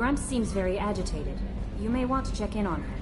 Grunt seems very agitated. You may want to check in on her.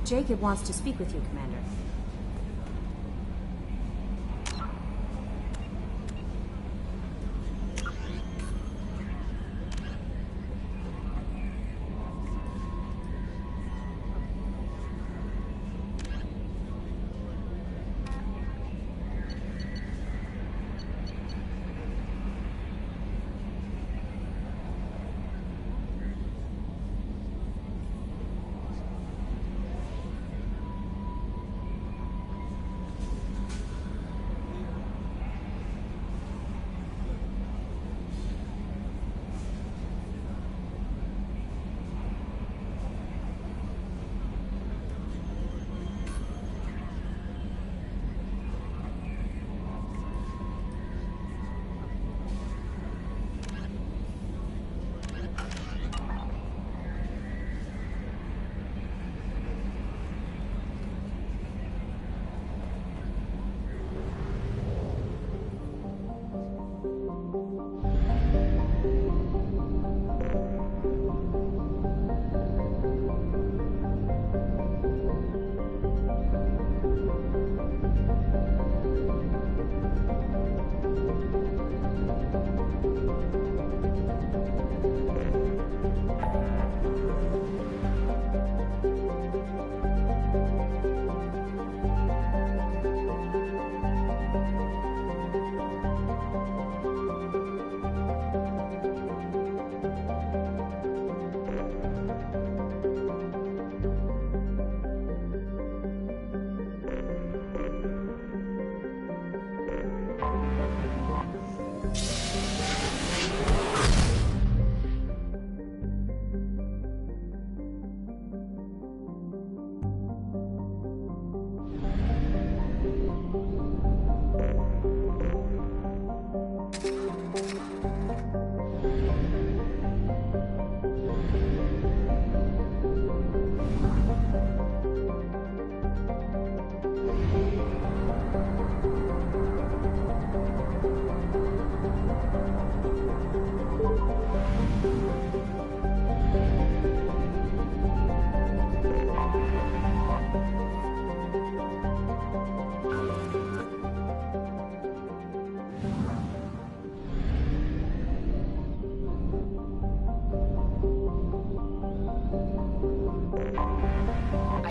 Jacob wants to speak with you, Commander.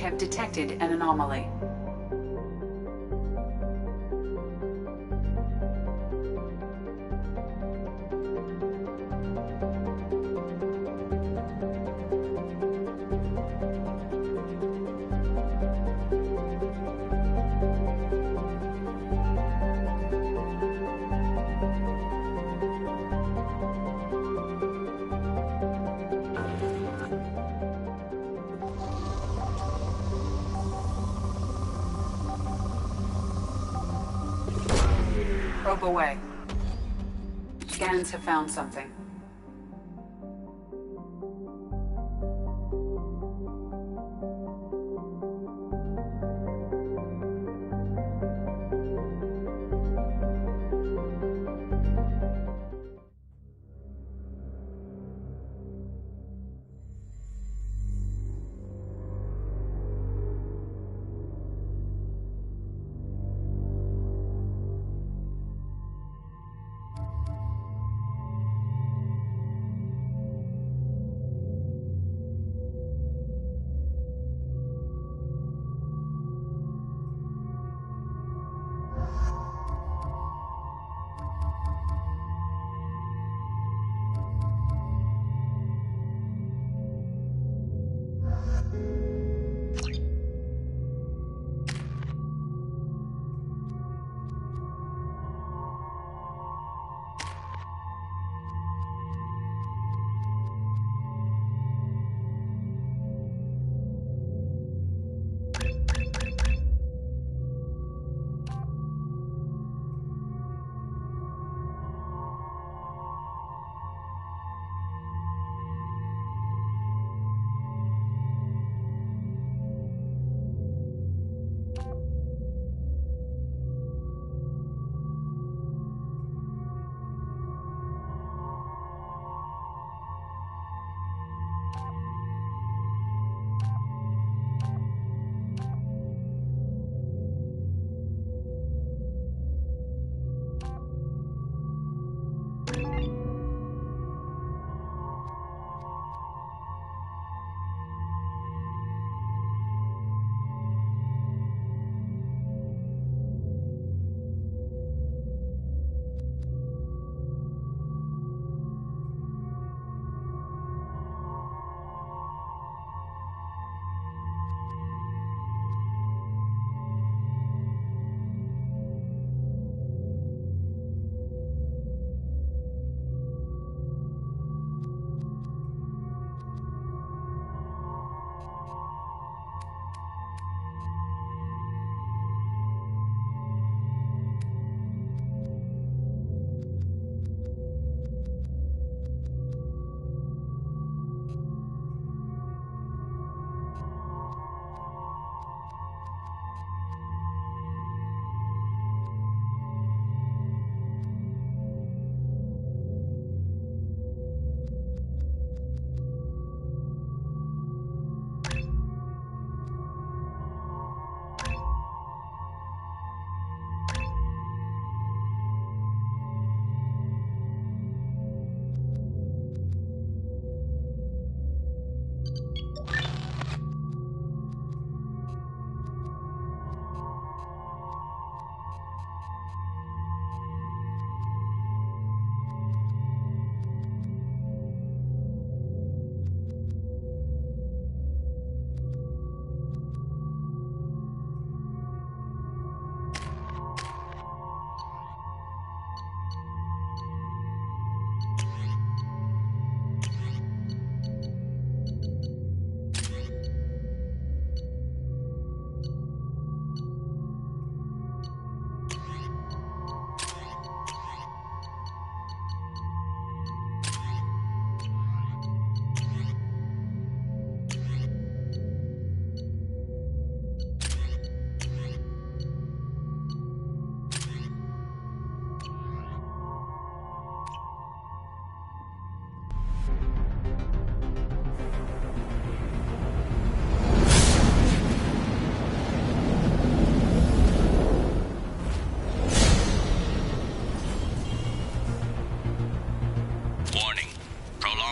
Have detected an anomaly. Probe away. Scans have found something.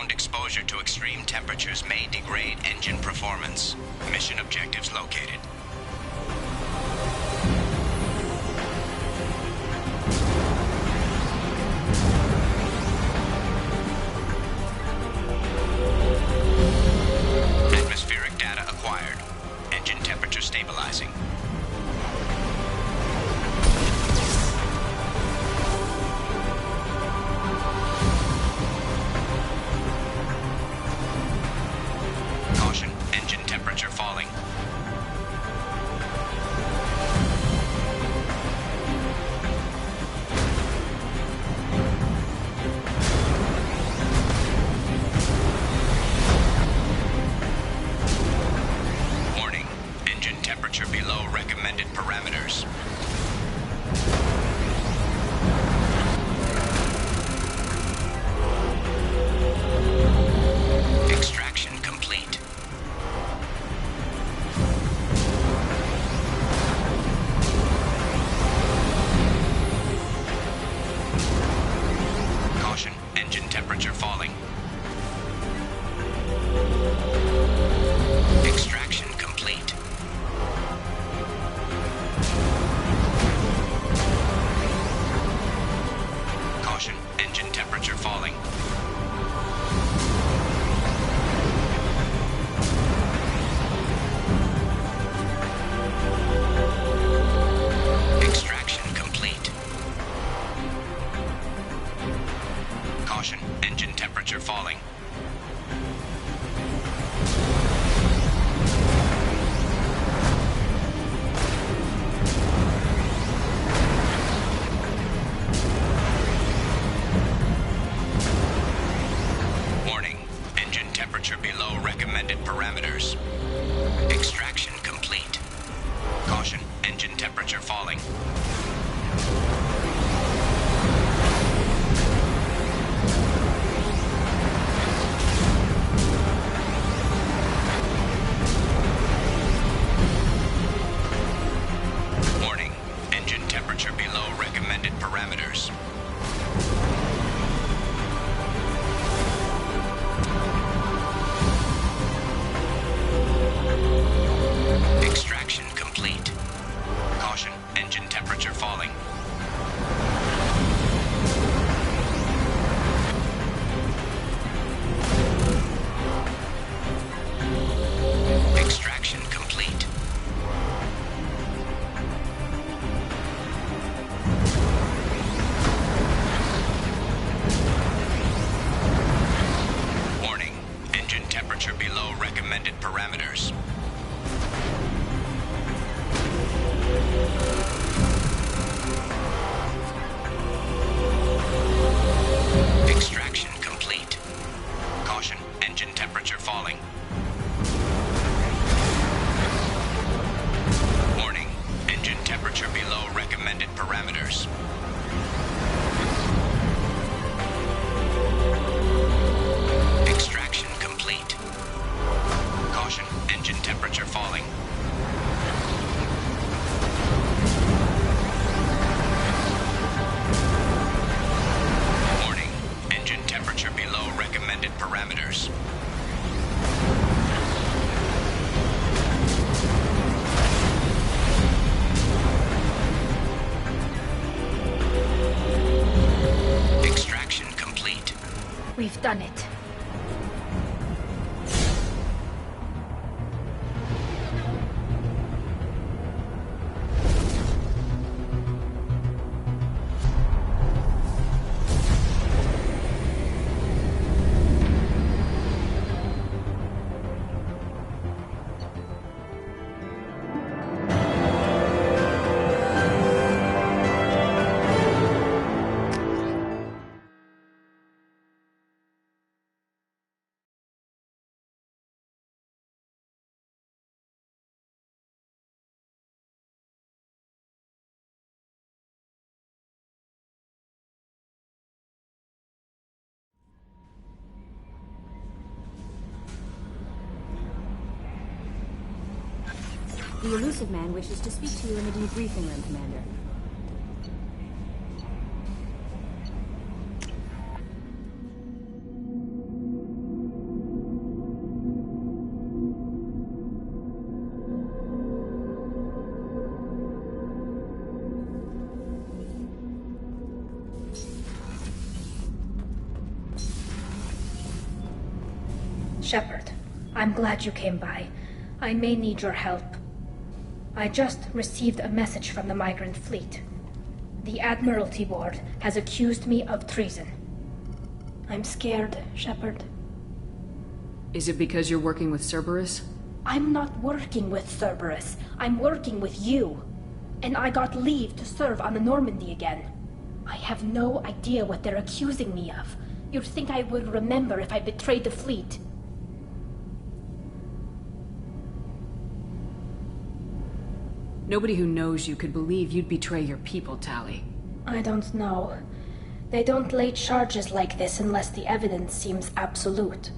Exposure to extreme temperatures may degrade engine performance. Mission objectives located. Atmospheric data acquired. Engine temperature stabilizing. Caution, engine temperature falling. temperature falling. Extraction complete. Caution, engine temperature falling. Extraction complete. Caution, engine temperature falling. Warning, engine temperature below recommended parameters. Extraction complete. Caution, engine temperature falling. Warning, engine temperature below recommended parameters. Extraction complete. Caution, engine temperature falling. Extraction complete. Warning, engine temperature below recommended parameters. Extraction complete. Caution, engine temperature falling. Warning, engine temperature below recommended parameters. Extraction complete. Caution, engine temperature falling. Warning, engine temperature below recommended parameters. Extraction complete. We've done it. The elusive man wishes to speak to you in the debriefing room, Commander. Shepard, I'm glad you came by. I may need your help. I just received a message from the migrant fleet. The Admiralty Board has accused me of treason. I'm scared, Shepard. Is it because you're working with Cerberus? I'm not working with Cerberus. I'm working with you. And I got leave to serve on the Normandy again. I have no idea what they're accusing me of. You'd think I would remember if I betrayed the fleet. Nobody who knows you could believe you'd betray your people, Tali. I don't know. They don't lay charges like this unless the evidence seems absolute.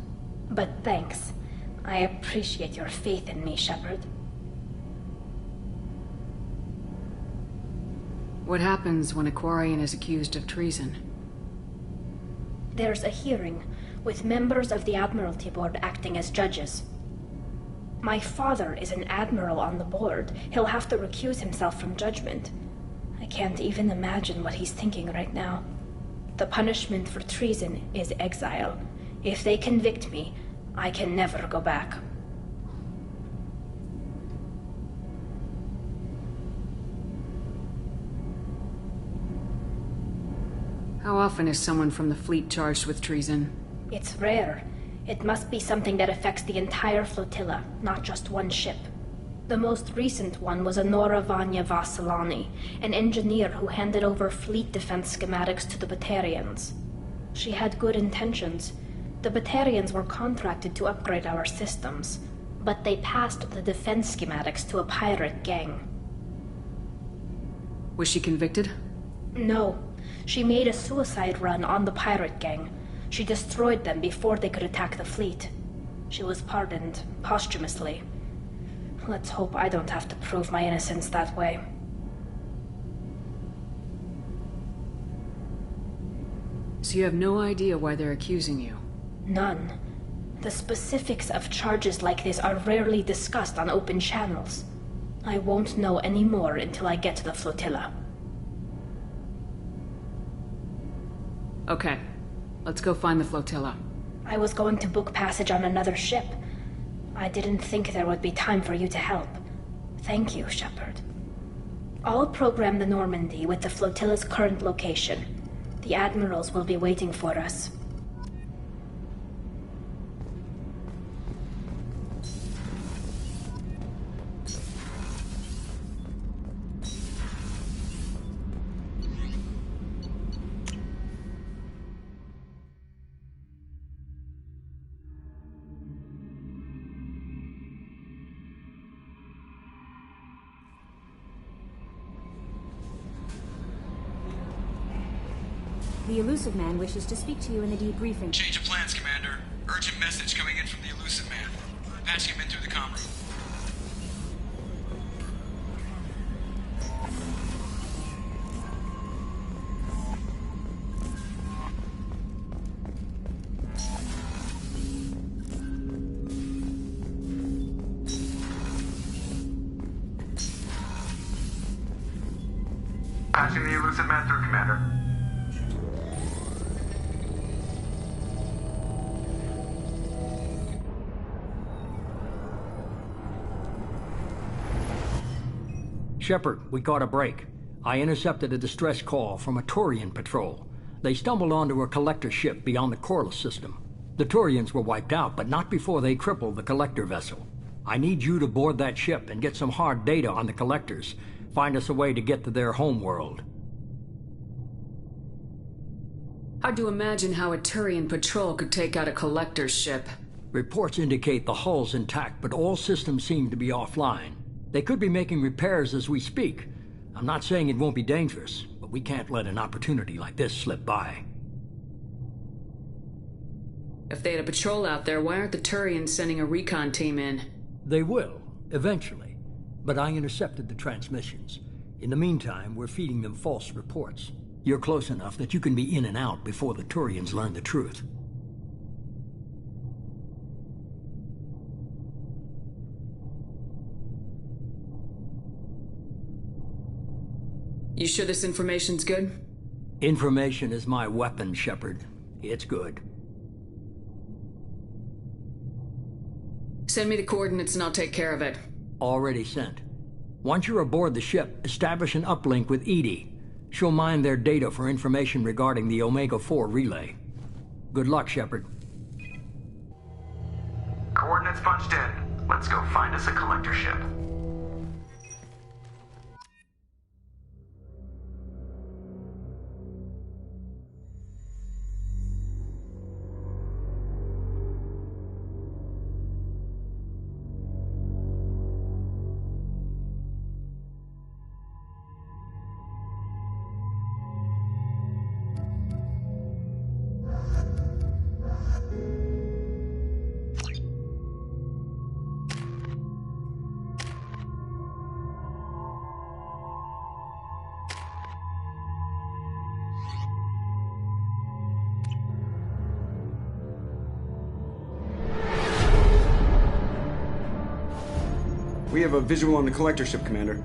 But thanks. I appreciate your faith in me, Shepard. What happens when a Quarian is accused of treason? There's a hearing, with members of the Admiralty Board acting as judges. My father is an admiral on the board. He'll have to recuse himself from judgment. I can't even imagine what he's thinking right now. The punishment for treason is exile. If they convict me, I can never go back. How often is someone from the fleet charged with treason? It's rare. It must be something that affects the entire flotilla, not just one ship. The most recent one was Honora Vanya Vasilani, an engineer who handed over fleet defense schematics to the Batarians. She had good intentions. The Batarians were contracted to upgrade our systems, but they passed the defense schematics to a pirate gang. Was she convicted? No. She made a suicide run on the pirate gang. She destroyed them before they could attack the fleet. She was pardoned, posthumously. Let's hope I don't have to prove my innocence that way. So you have no idea why they're accusing you? None. The specifics of charges like this are rarely discussed on open channels. I won't know any more until I get to the flotilla. Okay. Let's go find the flotilla. I was going to book passage on another ship. I didn't think there would be time for you to help. Thank you, Shepard. I'll program the Normandy with the flotilla's current location. The admirals will be waiting for us. The Elusive Man wishes to speak to you in the debriefing. Change of plans, Commander. Urgent message coming in from the Elusive Man. Patching him in through the comm room. Patching the Elusive Man through, Commander. Shepard, we caught a break. I intercepted a distress call from a Turian patrol. They stumbled onto a collector ship beyond the Corliss system. The Turians were wiped out, but not before they crippled the collector vessel. I need you to board that ship and get some hard data on the collectors. Find us a way to get to their homeworld. Hard to imagine how a Turian patrol could take out a collector's ship. Reports indicate the hull's intact, but all systems seem to be offline. They could be making repairs as we speak. I'm not saying it won't be dangerous, but we can't let an opportunity like this slip by. If they had a patrol out there, why aren't the Turians sending a recon team in? They will, eventually. But I intercepted the transmissions. In the meantime, we're feeding them false reports. You're close enough that you can be in and out before the Turians learn the truth. You sure this information's good? Information is my weapon, Shepard. It's good. Send me the coordinates and I'll take care of it. Already sent. Once you're aboard the ship, establish an uplink with Edie. She'll mine their data for information regarding the Omega-4 relay. Good luck, Shepard. Coordinates punched in. Let's go find us a collector ship. We have a visual on the collector ship, Commander.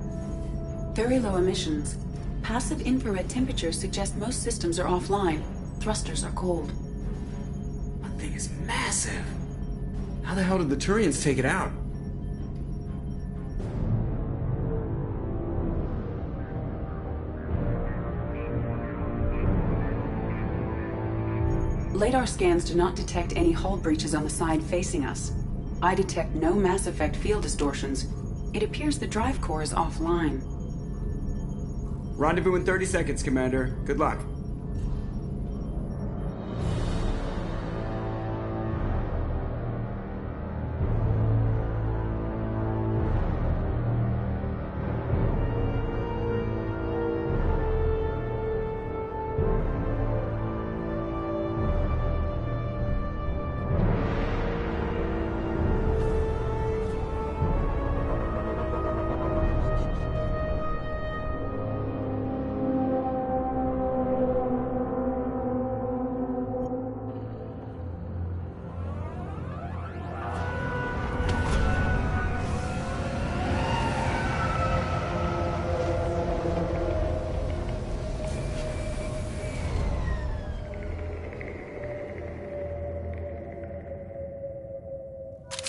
Very low emissions. Passive infrared temperatures suggest most systems are offline. Thrusters are cold. That thing is massive. How the hell did the Turians take it out? LADAR scans do not detect any hull breaches on the side facing us. I detect no Mass Effect field distortions. It appears the drive core is offline. Rendezvous in 30 seconds, Commander. Good luck.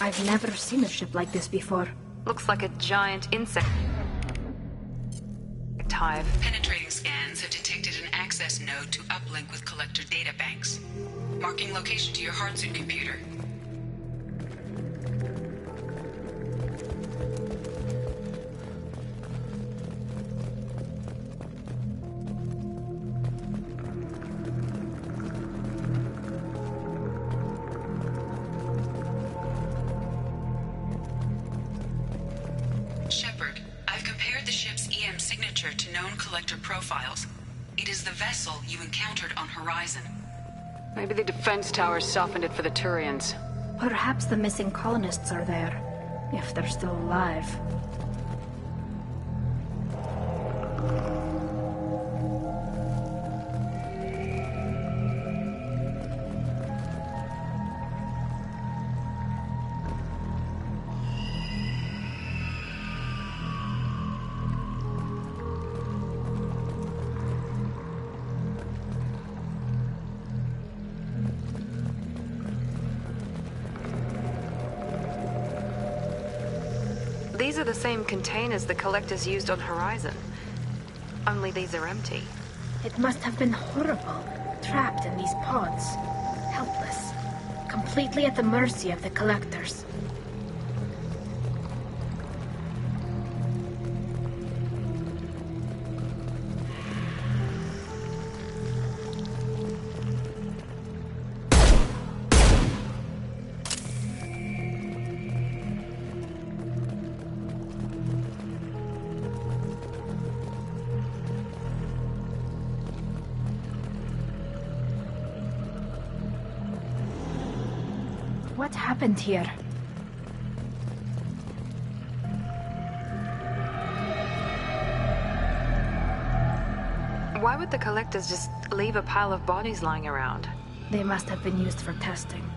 I've never seen a ship like this before. Looks like a giant insect hive. Penetrating scans have detected an access node to uplink with collector data banks. Marking location to your hardsuit computer. Shepard, I've compared the ship's EM signature to known collector profiles. It is the vessel you encountered on Horizon. Maybe the defense towers softened it for the Turians. Perhaps the missing colonists are there, if they're still alive. These are the same containers the collectors used on Horizon. Only these are empty. It must have been horrible, trapped in these pods. Helpless. Completely at the mercy of the collectors. What happened here? Why would the collectors just leave a pile of bodies lying around? They must have been used for testing.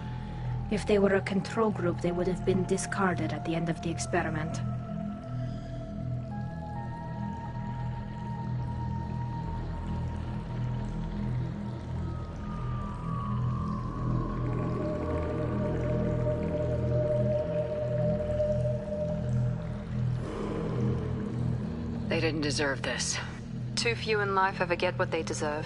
If they were a control group, they would have been discarded at the end of the experiment. They didn't deserve this. Too few in life ever get what they deserve.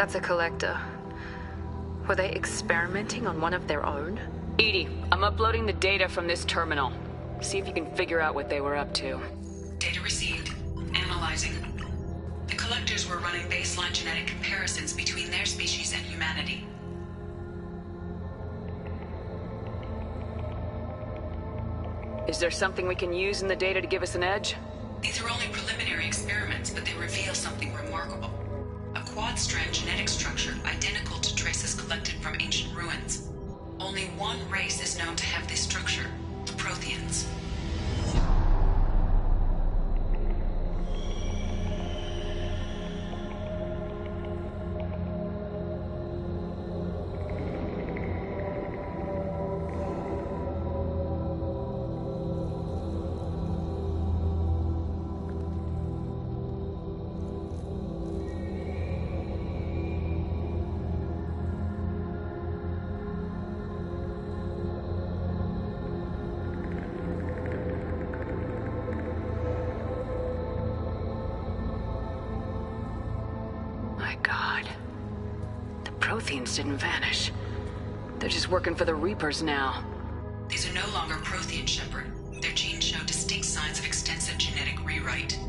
That's a collector. Were they experimenting on one of their own? Edie, I'm uploading the data from this terminal. See if you can figure out what they were up to. Data received. Analyzing. The collectors were running baseline genetic comparisons between their species and humanity. Is there something we can use in the data to give us an edge? These are only preliminary experiments, but they reveal something remarkable. A quad-strand genetic structure identical to traces collected from ancient ruins. Only one race is known to have this structure, the Protheans. My God. The Protheans didn't vanish. They're just working for the Reapers now. These are no longer Prothean, Shepard. Their genes show distinct signs of extensive genetic rewrite.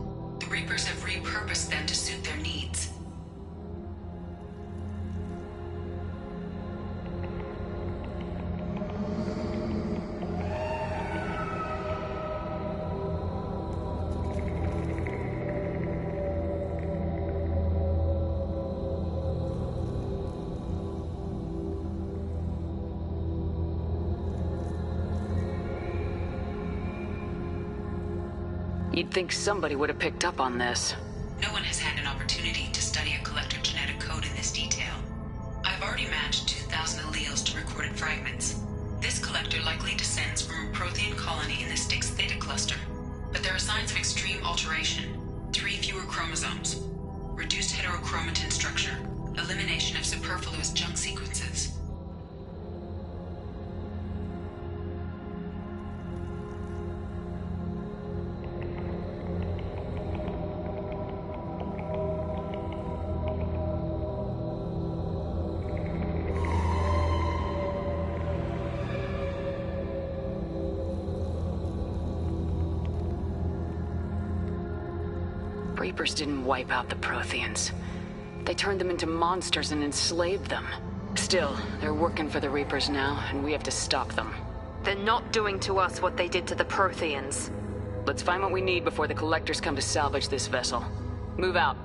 The Reapers have repurposed them to suit their needs. You'd think somebody would have picked up on this. No one has had an opportunity to study a collector genetic code in this detail. I've already matched 2,000 alleles to recorded fragments. This collector likely descends from a Prothean colony in the Styx Theta cluster. But there are signs of extreme alteration. 3 fewer chromosomes. Reduced heterochromatin structure. Elimination of superfluous junk sequences. Reapers didn't wipe out the Protheans. They turned them into monsters and enslaved them. Still, they're working for the Reapers now, and we have to stop them. They're not doing to us what they did to the Protheans. Let's find what we need before the Collectors come to salvage this vessel. Move out.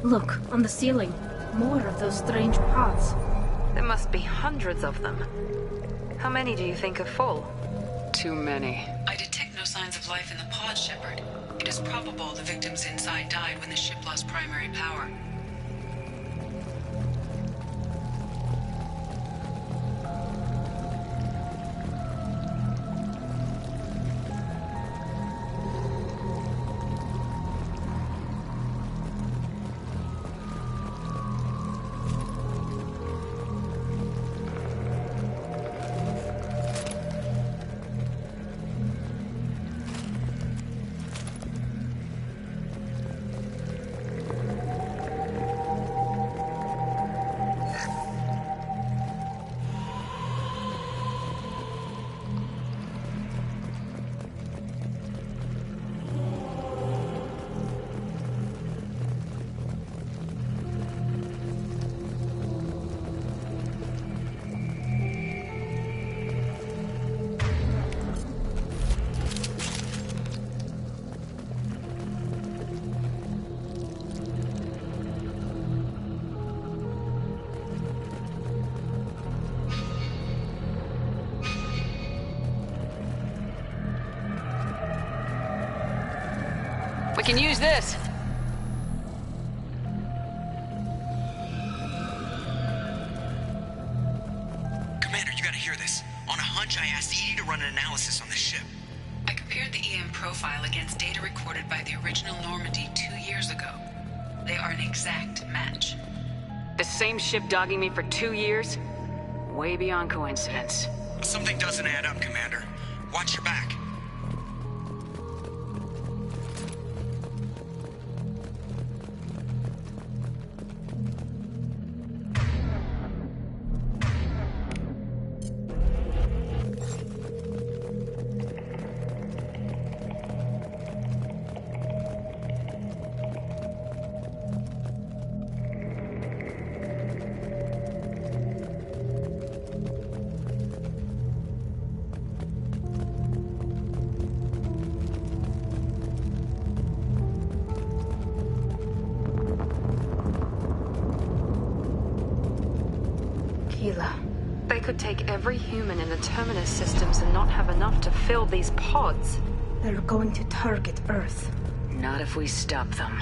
Look, on the ceiling. More of those strange pods. There must be hundreds of them. How many do you think are full? Too many. I detect no signs of life in the pod, Shepard. It is probable the victims inside died when the ship lost primary power. We can use this. Commander, you gotta hear this. On a hunch, I asked Edie to run an analysis on this ship. I compared the EM profile against data recorded by the original Normandy 2 years ago. They are an exact match. The same ship dogging me for 2 years? Way beyond coincidence. Something doesn't add up, Commander. Watch your back. They could take every human in the Terminus systems and not have enough to fill these pods. They're going to target Earth. Not if we stop them.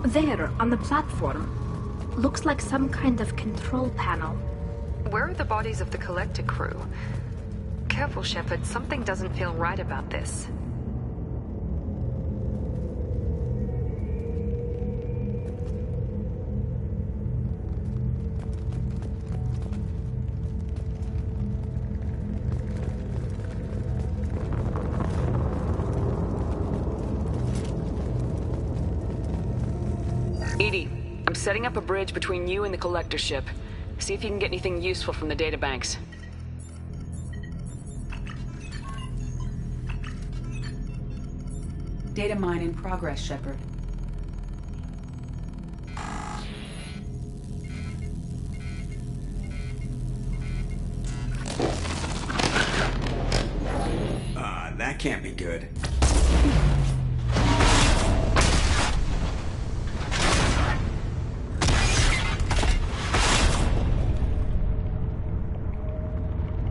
There, on the platform. Looks like some kind of control panel. Where are the bodies of the Collector crew? Careful, Shepard. Something doesn't feel right about this. Edie, I'm setting up a bridge between you and the Collector ship. See if you can get anything useful from the databanks. Data mine in progress, Shepard. That can't be good.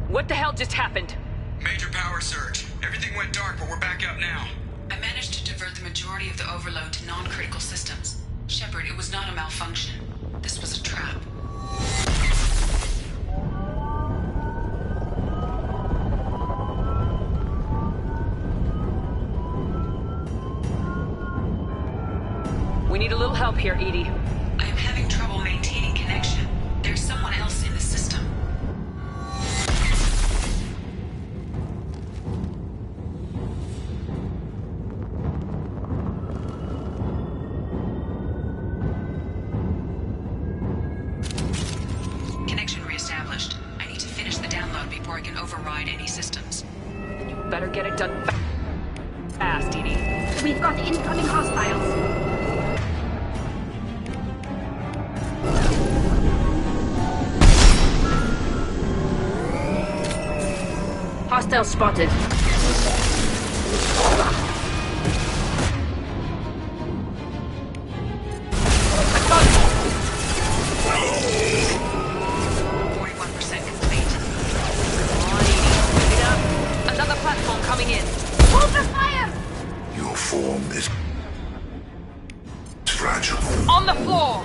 What the hell just happened? Major power surge. Everything went dark, but we're back up now. I managed to divert the majority of the overload to non-critical systems. Shepard, it was not a malfunction. This was a trap. We need a little help here, Edie. I am having trouble maintaining connection. There's someone else in the system. override any systems. You better get it done fast, Edie. We've got incoming hostiles. Hostile spotted. I got it! 41% complete. Come on, Edie. Pick it up. Another platform coming in. Hold the fire! Your form is fragile. On the floor!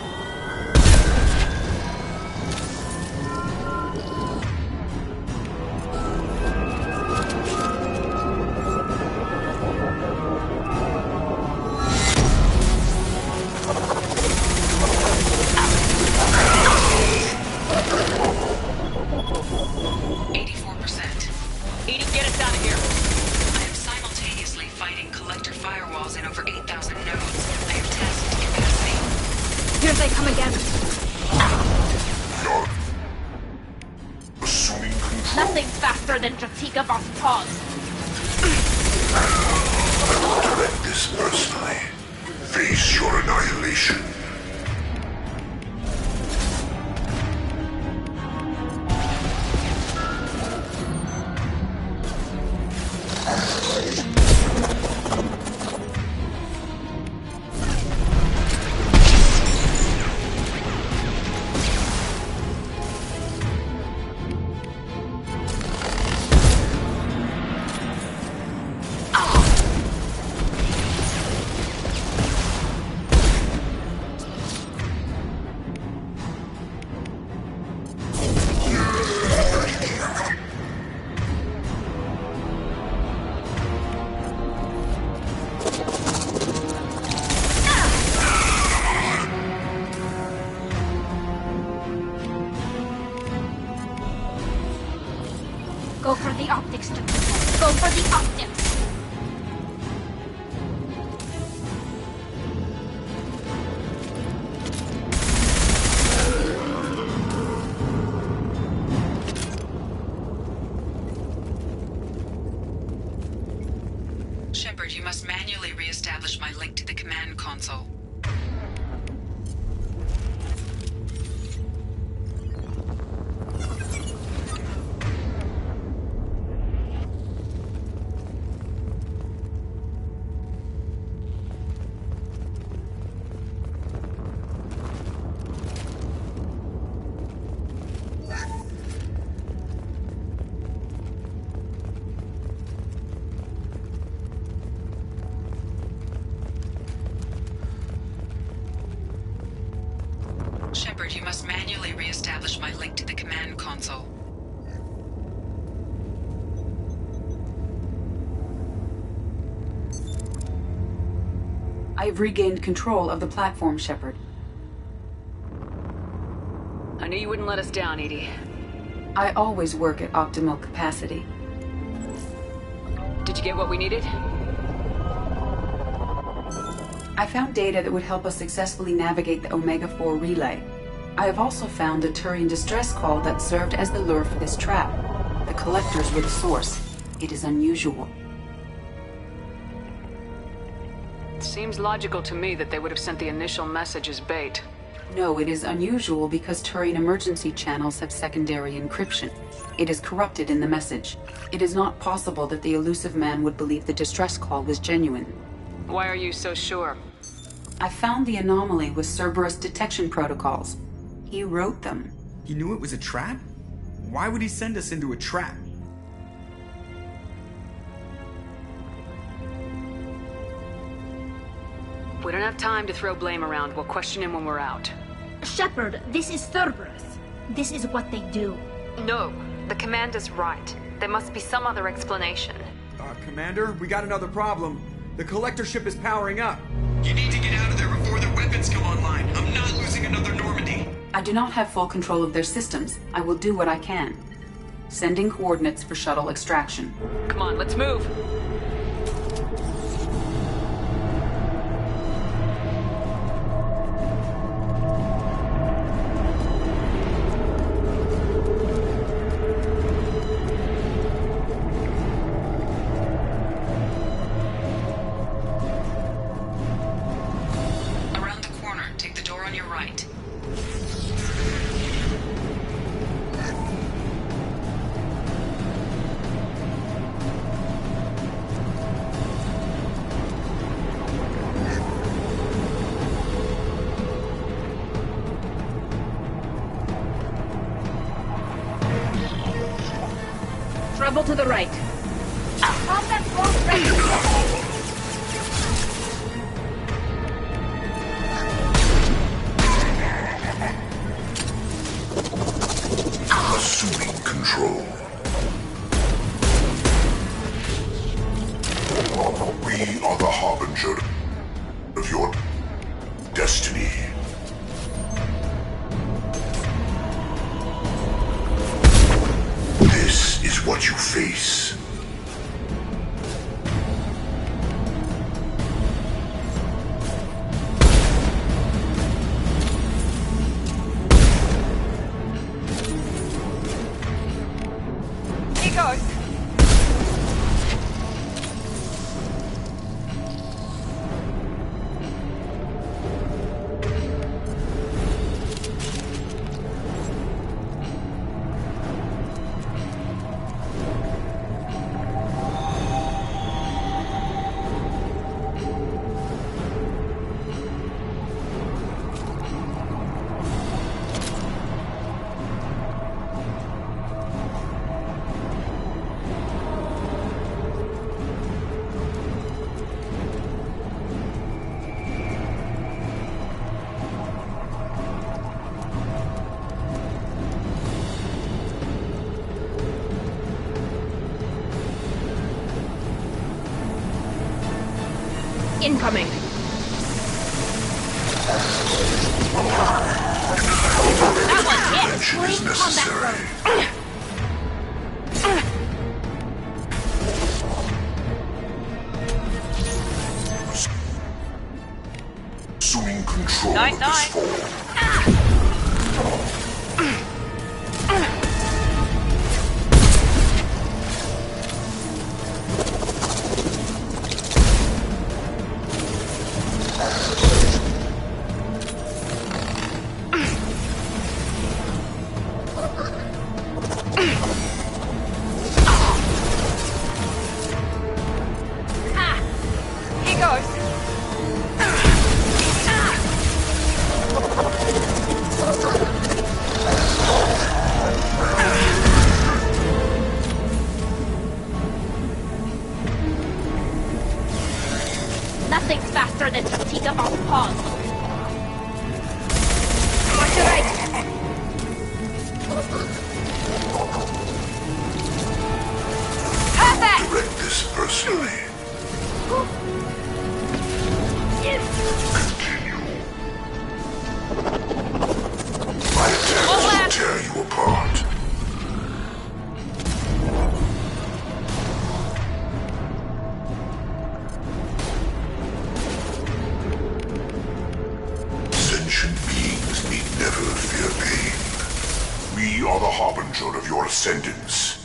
Edie, get us out of here. I am simultaneously fighting collector firewalls in over 8,000 nodes. I have tasked capacity. Here they come again. You're assuming control. Nothing faster than Jatika Voss pause. I will direct this personally. Face your annihilation. Go for the optics, Jatika. Go for the optics. Shepard, you must manually re-establish my link to the command console. Shepard, you must manually re-establish my link to the command console. I have regained control of the platform, Shepard. I knew you wouldn't let us down, Edie. I always work at optimal capacity. Did you get what we needed? I found data that would help us successfully navigate the Omega-4 relay. I have also found a Turian distress call that served as the lure for this trap. The collectors were the source. It is unusual. It seems logical to me that they would have sent the initial message as bait. No, it is unusual because Turian emergency channels have secondary encryption. It is corrupted in the message. It is not possible that the elusive man would believe the distress call was genuine. Why are you so sure? I found the anomaly with Cerberus detection protocols. He wrote them. He knew it was a trap? Why would he send us into a trap? We don't have time to throw blame around. We'll question him when we're out. Shepard, this is Cerberus. This is what they do. No, the commander's right. There must be some other explanation. Commander, we got another problem. The collector ship is powering up. You need to get out of there before their weapons come online. I'm not losing another Normandy. I do not have full control of their systems. I will do what I can. Sending coordinates for shuttle extraction. Come on, let's move. Double to the right. Combat force ready. Assuming control. We are the harbinger of your destiny. This is what you face. Incoming. Intervention is necessary. Assuming control of this form. Nothing's faster than Tatika off pause. Watch your right. Perfect! Direct this personally. Continue. My attacks will tear you apart. Sentient beings need never fear pain. We are the harbinger of your ascendance.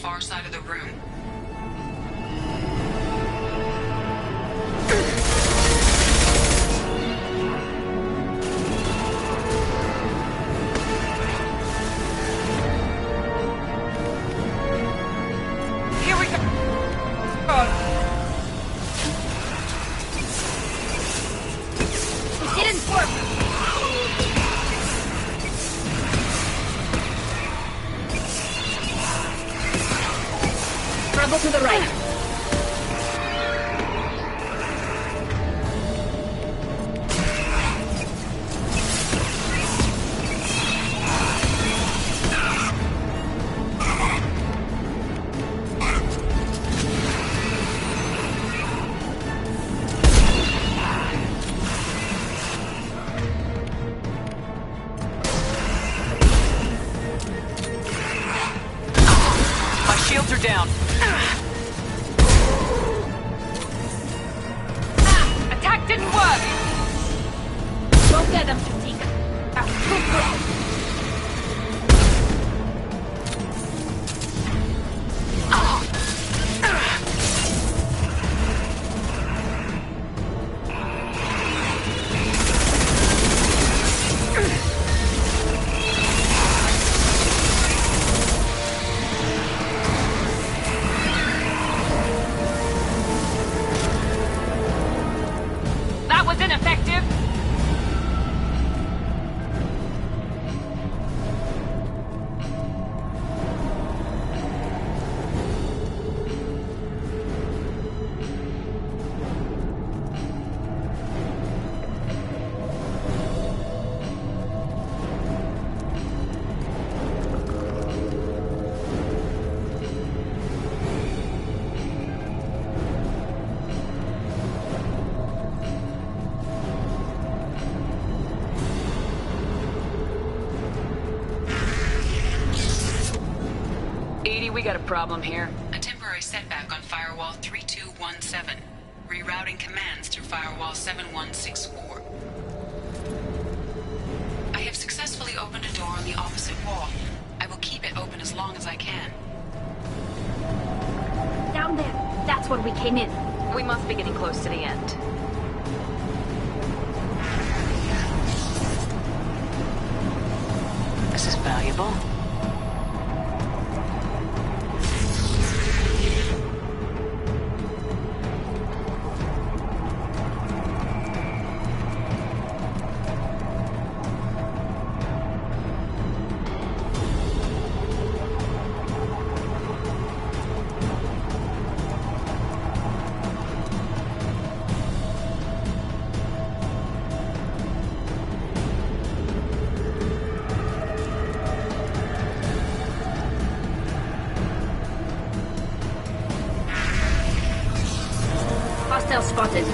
Far side of the room. Here we go. It didn't work. to the right. Shields are down. Attack didn't work! Go get them, Tatika. That was ineffective! We got a problem here. A temporary setback on Firewall 3217. Rerouting commands through Firewall 7164. I have successfully opened a door on the opposite wall. I will keep it open as long as I can. Down there. That's where we came in. We must be getting close to the end. This is valuable. Hostile spotted.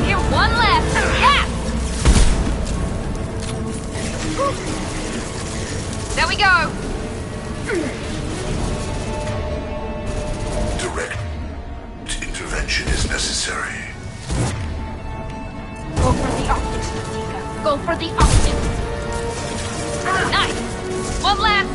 Here, one left! Yeah! There we go! Direct intervention is necessary. Go for the optics, Tatika. Go for the optics. Nice! One left!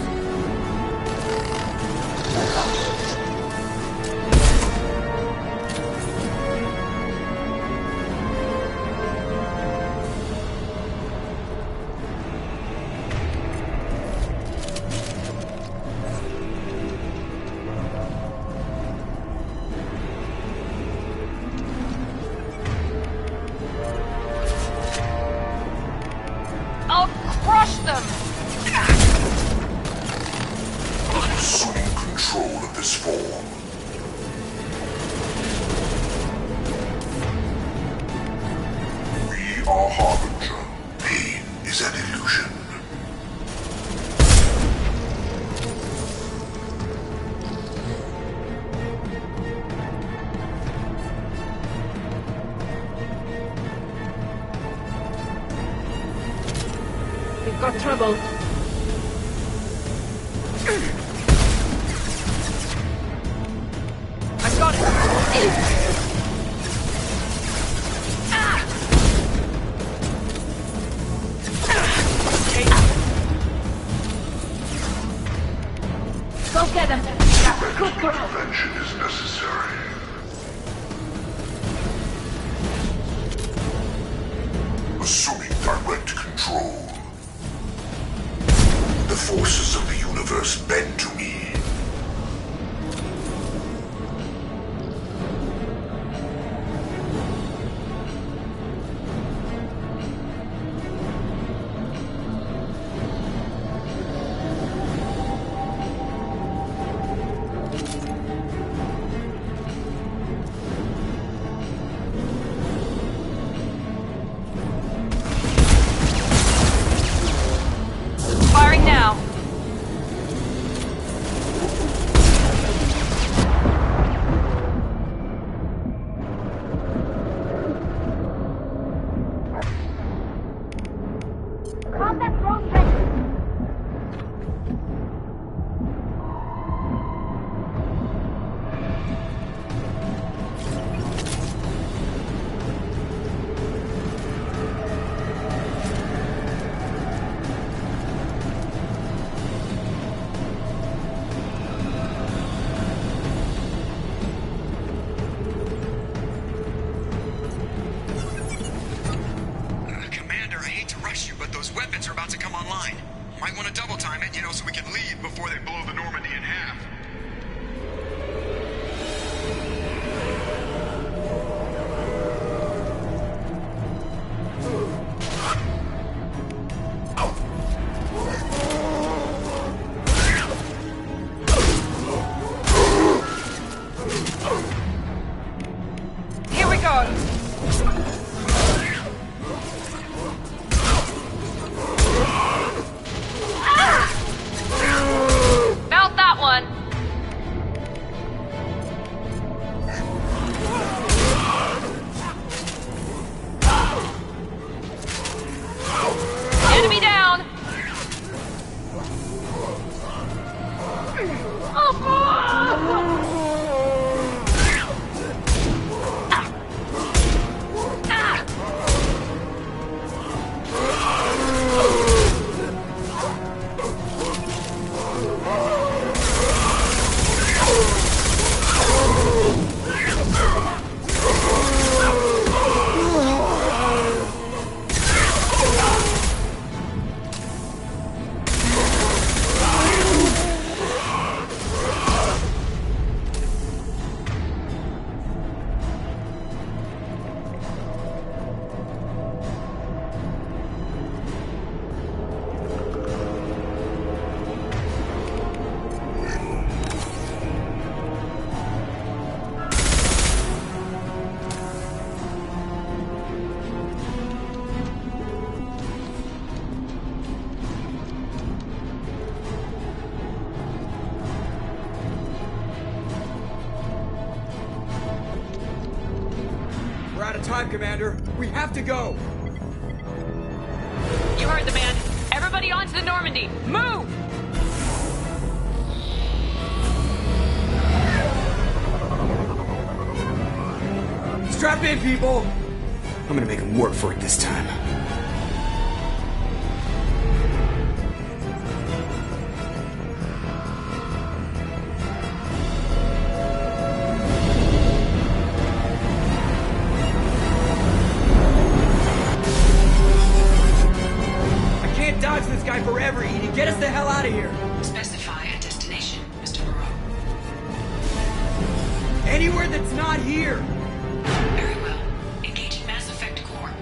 I'll crush them! Assuming control of this form. We are Harbinger. Pain is an illusion. We've got trouble. I got it! Go get them. Good girl. Intervention is necessary. Assuming direct control. The forces of the universe bend to me. time, Commander. We have to go. You heard the man. Everybody onto the Normandy. Move! Strap in, people. I'm gonna make them work for it this time. Dodge this guy forever, Edie. Get us the hell out of here. Specify a destination, Mr. Moreau. Anywhere that's not here. Very well. Engaging Mass Effect Core.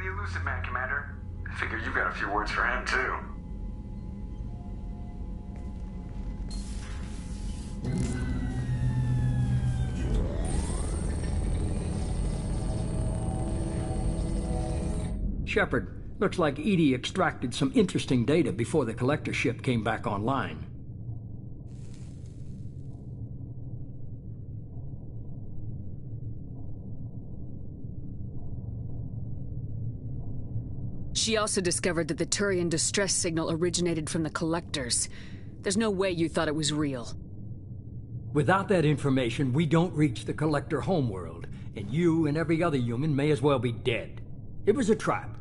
Elusive Man, Commander. I figure you got a few words for him, too. Shepard, looks like Edie extracted some interesting data before the collector ship came back online. She also discovered that the Turian distress signal originated from the collectors. There's no way you thought it was real. Without that information, we don't reach the collector homeworld, and you and every other human may as well be dead. It was a trap,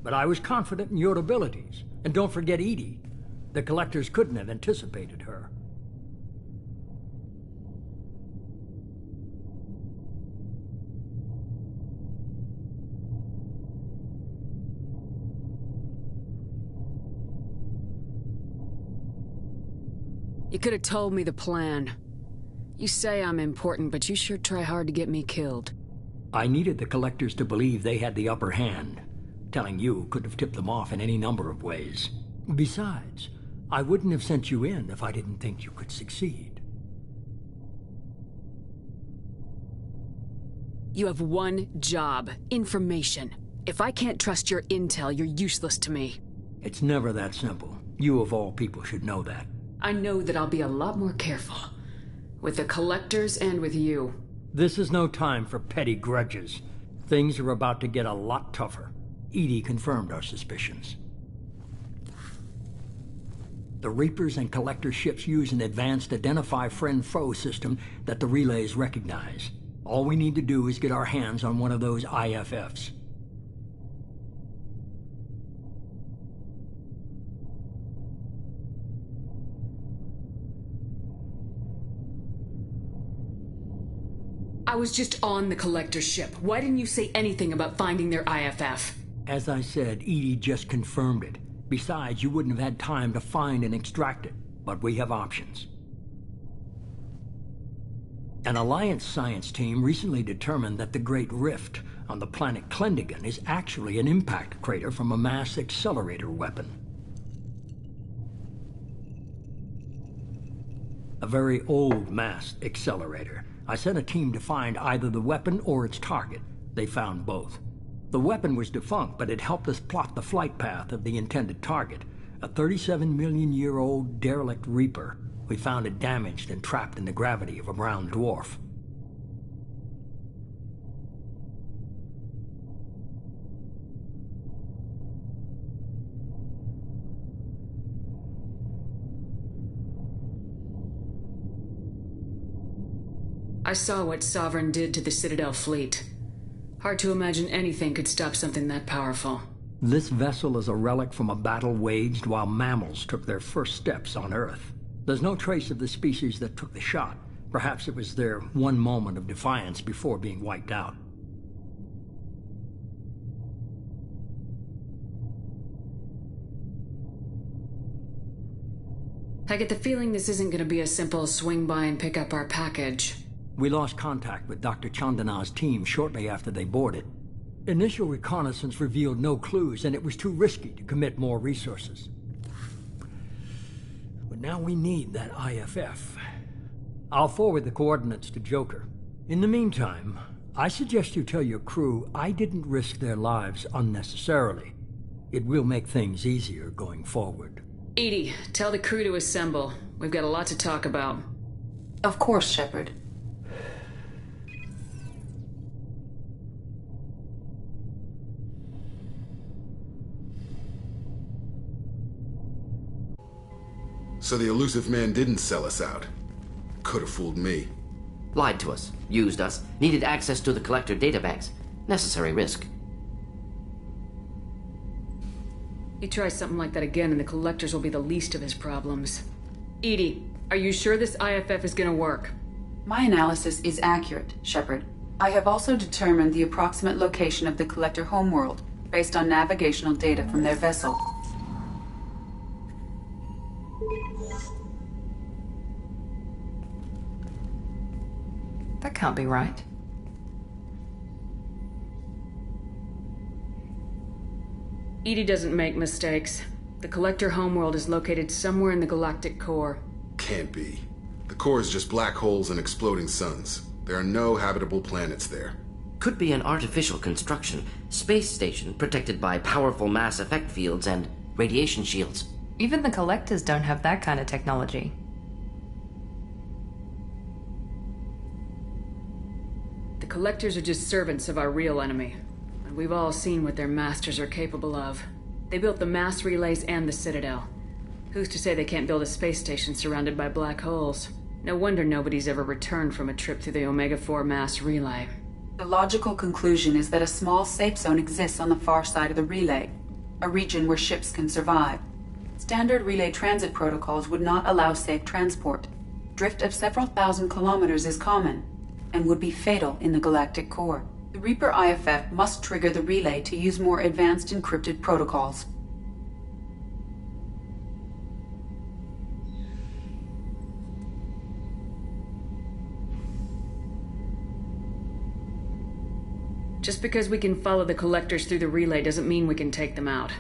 but I was confident in your abilities. And don't forget Edie. The collectors couldn't have anticipated her. You could have told me the plan. You say I'm important, but you sure try hard to get me killed. I needed the collectors to believe they had the upper hand. Telling you could have tipped them off in any number of ways. Besides, I wouldn't have sent you in if I didn't think you could succeed. You have one job: information. If I can't trust your intel, you're useless to me. It's never that simple. You of all people should know that. I know that I'll be a lot more careful. With the collectors and with you. This is no time for petty grudges. Things are about to get a lot tougher. Edie confirmed our suspicions. The Reapers and Collector ships use an advanced Identify Friend-Foe system that the relays recognize. All we need to do is get our hands on one of those IFFs. I was just on the Collector ship. Why didn't you say anything about finding their IFF? As I said, Edie just confirmed it. Besides, you wouldn't have had time to find and extract it. But we have options. An Alliance science team recently determined that the Great Rift on the planet Klendigan is actually an impact crater from a mass accelerator weapon. A very old mass accelerator. I sent a team to find either the weapon or its target. They found both. The weapon was defunct, but it helped us plot the flight path of the intended target, a 37-million-year-old derelict Reaper. We found it damaged and trapped in the gravity of a brown dwarf. I saw what Sovereign did to the Citadel fleet. Hard to imagine anything could stop something that powerful. This vessel is a relic from a battle waged while mammals took their first steps on Earth. There's no trace of the species that took the shot. Perhaps it was their one moment of defiance before being wiped out. I get the feeling this isn't going to be a simple swing by and pick up our package. We lost contact with Dr. Chandana's team shortly after they boarded. Initial reconnaissance revealed no clues, and it was too risky to commit more resources. But now we need that IFF. I'll forward the coordinates to Joker. In the meantime, I suggest you tell your crew I didn't risk their lives unnecessarily. It will make things easier going forward. Edie, tell the crew to assemble. We've got a lot to talk about. Of course, Shepard. So the elusive man didn't sell us out. Could have fooled me. Lied to us, used us, needed access to the Collector databanks. Necessary risk. He tries something like that again and the Collectors will be the least of his problems. Edie, are you sure this IFF is gonna work? My analysis is accurate, Shepard. I have also determined the approximate location of the Collector homeworld, based on navigational data from their vessel. That can't be right. Edie doesn't make mistakes. The Collector homeworld is located somewhere in the galactic core. Can't be. The core is just black holes and exploding suns. There are no habitable planets there. Could be an artificial construction. Space station protected by powerful mass effect fields and radiation shields. Even the Collectors don't have that kind of technology. The Collectors are just servants of our real enemy. And we've all seen what their masters are capable of. They built the mass relays and the Citadel. Who's to say they can't build a space station surrounded by black holes? No wonder nobody's ever returned from a trip through the Omega-4 mass relay. The logical conclusion is that a small safe zone exists on the far side of the relay, a region where ships can survive. Standard relay transit protocols would not allow safe transport. Drift of several thousand kilometers is common, and would be fatal in the galactic core. The Reaper IFF must trigger the relay to use more advanced encrypted protocols. Just because we can follow the Collectors through the relay doesn't mean we can take them out.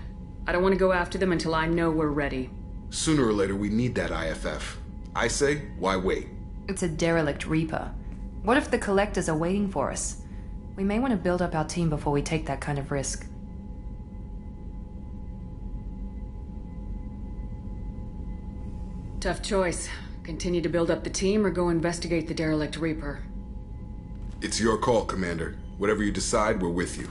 I don't want to go after them until I know we're ready. Sooner or later, we need that IFF. I say, why wait? It's a derelict Reaper. What if the Collectors are waiting for us? We may want to build up our team before we take that kind of risk. Tough choice. Continue to build up the team or go investigate the derelict Reaper. It's your call, Commander. Whatever you decide, we're with you.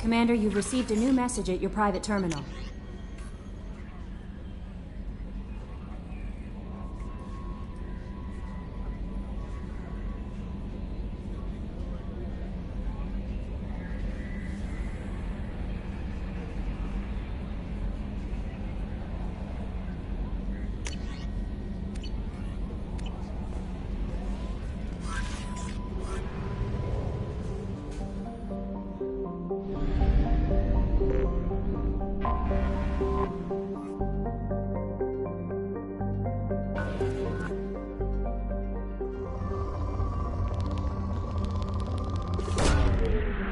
Commander, you've received a new message at your private terminal.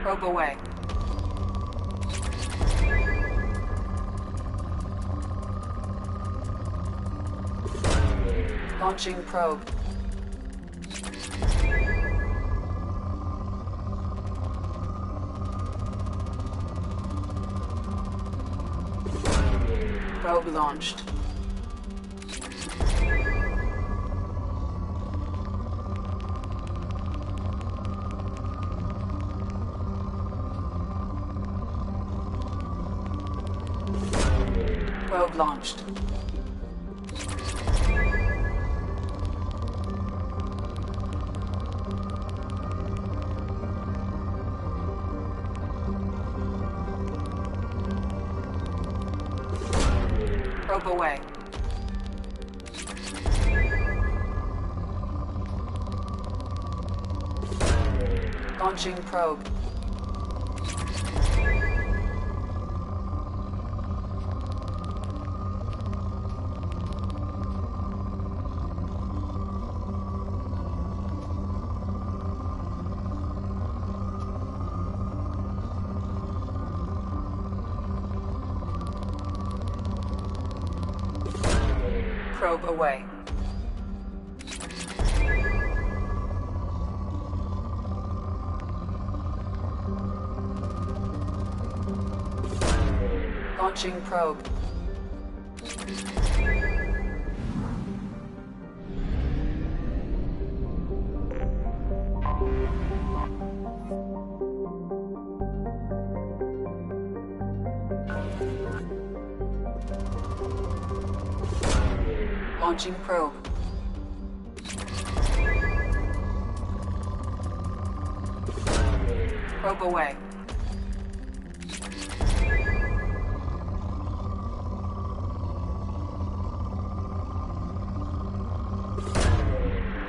Probe away. Launching probe. Probe launched. Probe launched. Probe away. Launching probe. Probe away. Launching probe. Launching probe. Probe away.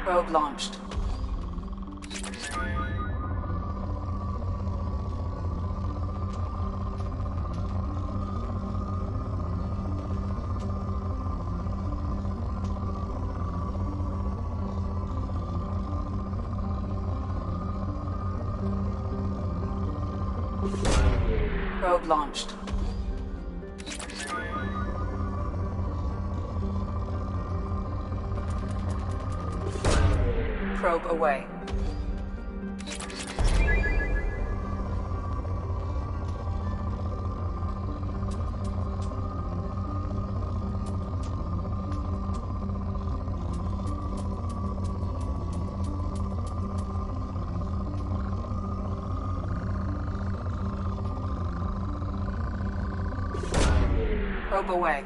Probe launched. Probe launched. Probe away. Probe away.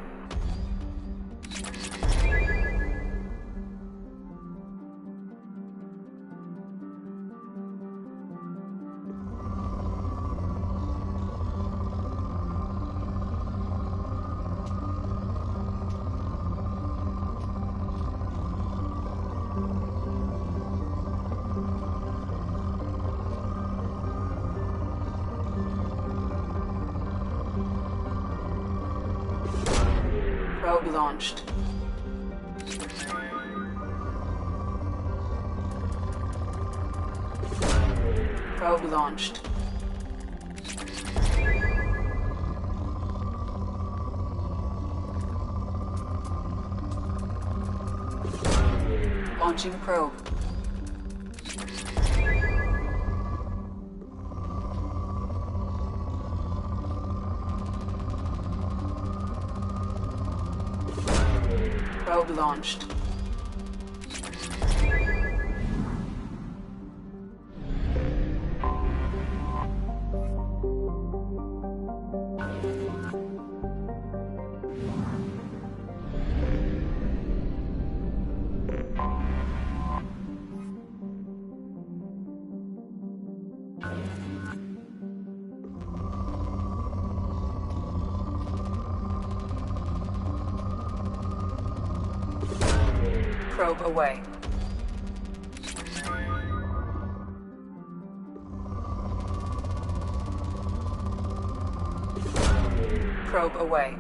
Probe launched. Probe launched. Launching probe. Probe launched. Probe away. Probe away.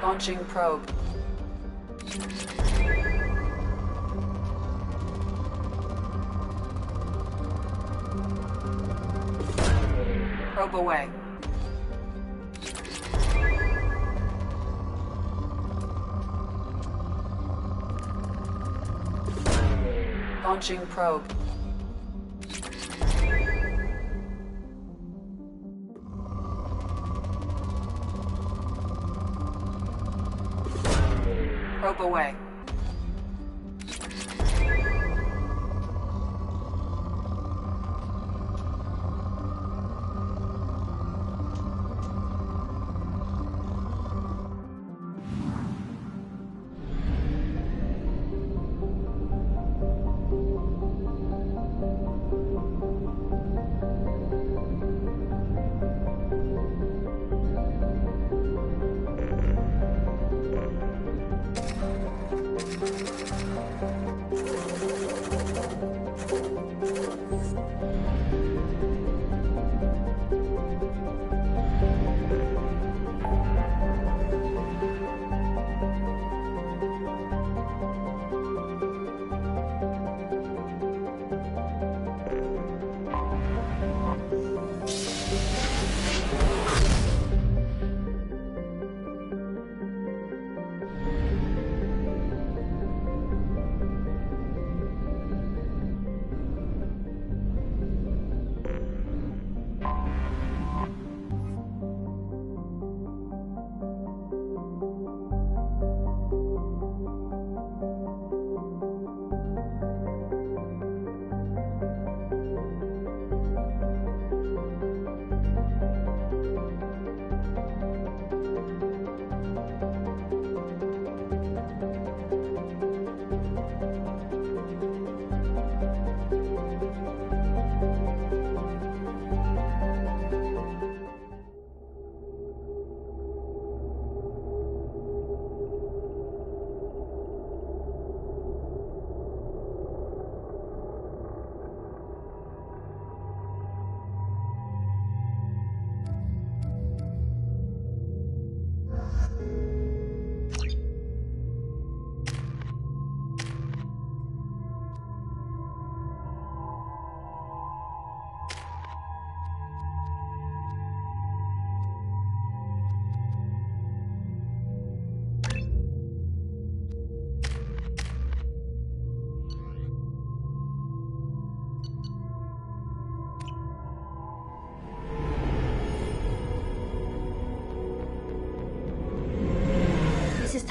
Launching probe. Probe away. Launching probe. Probe away.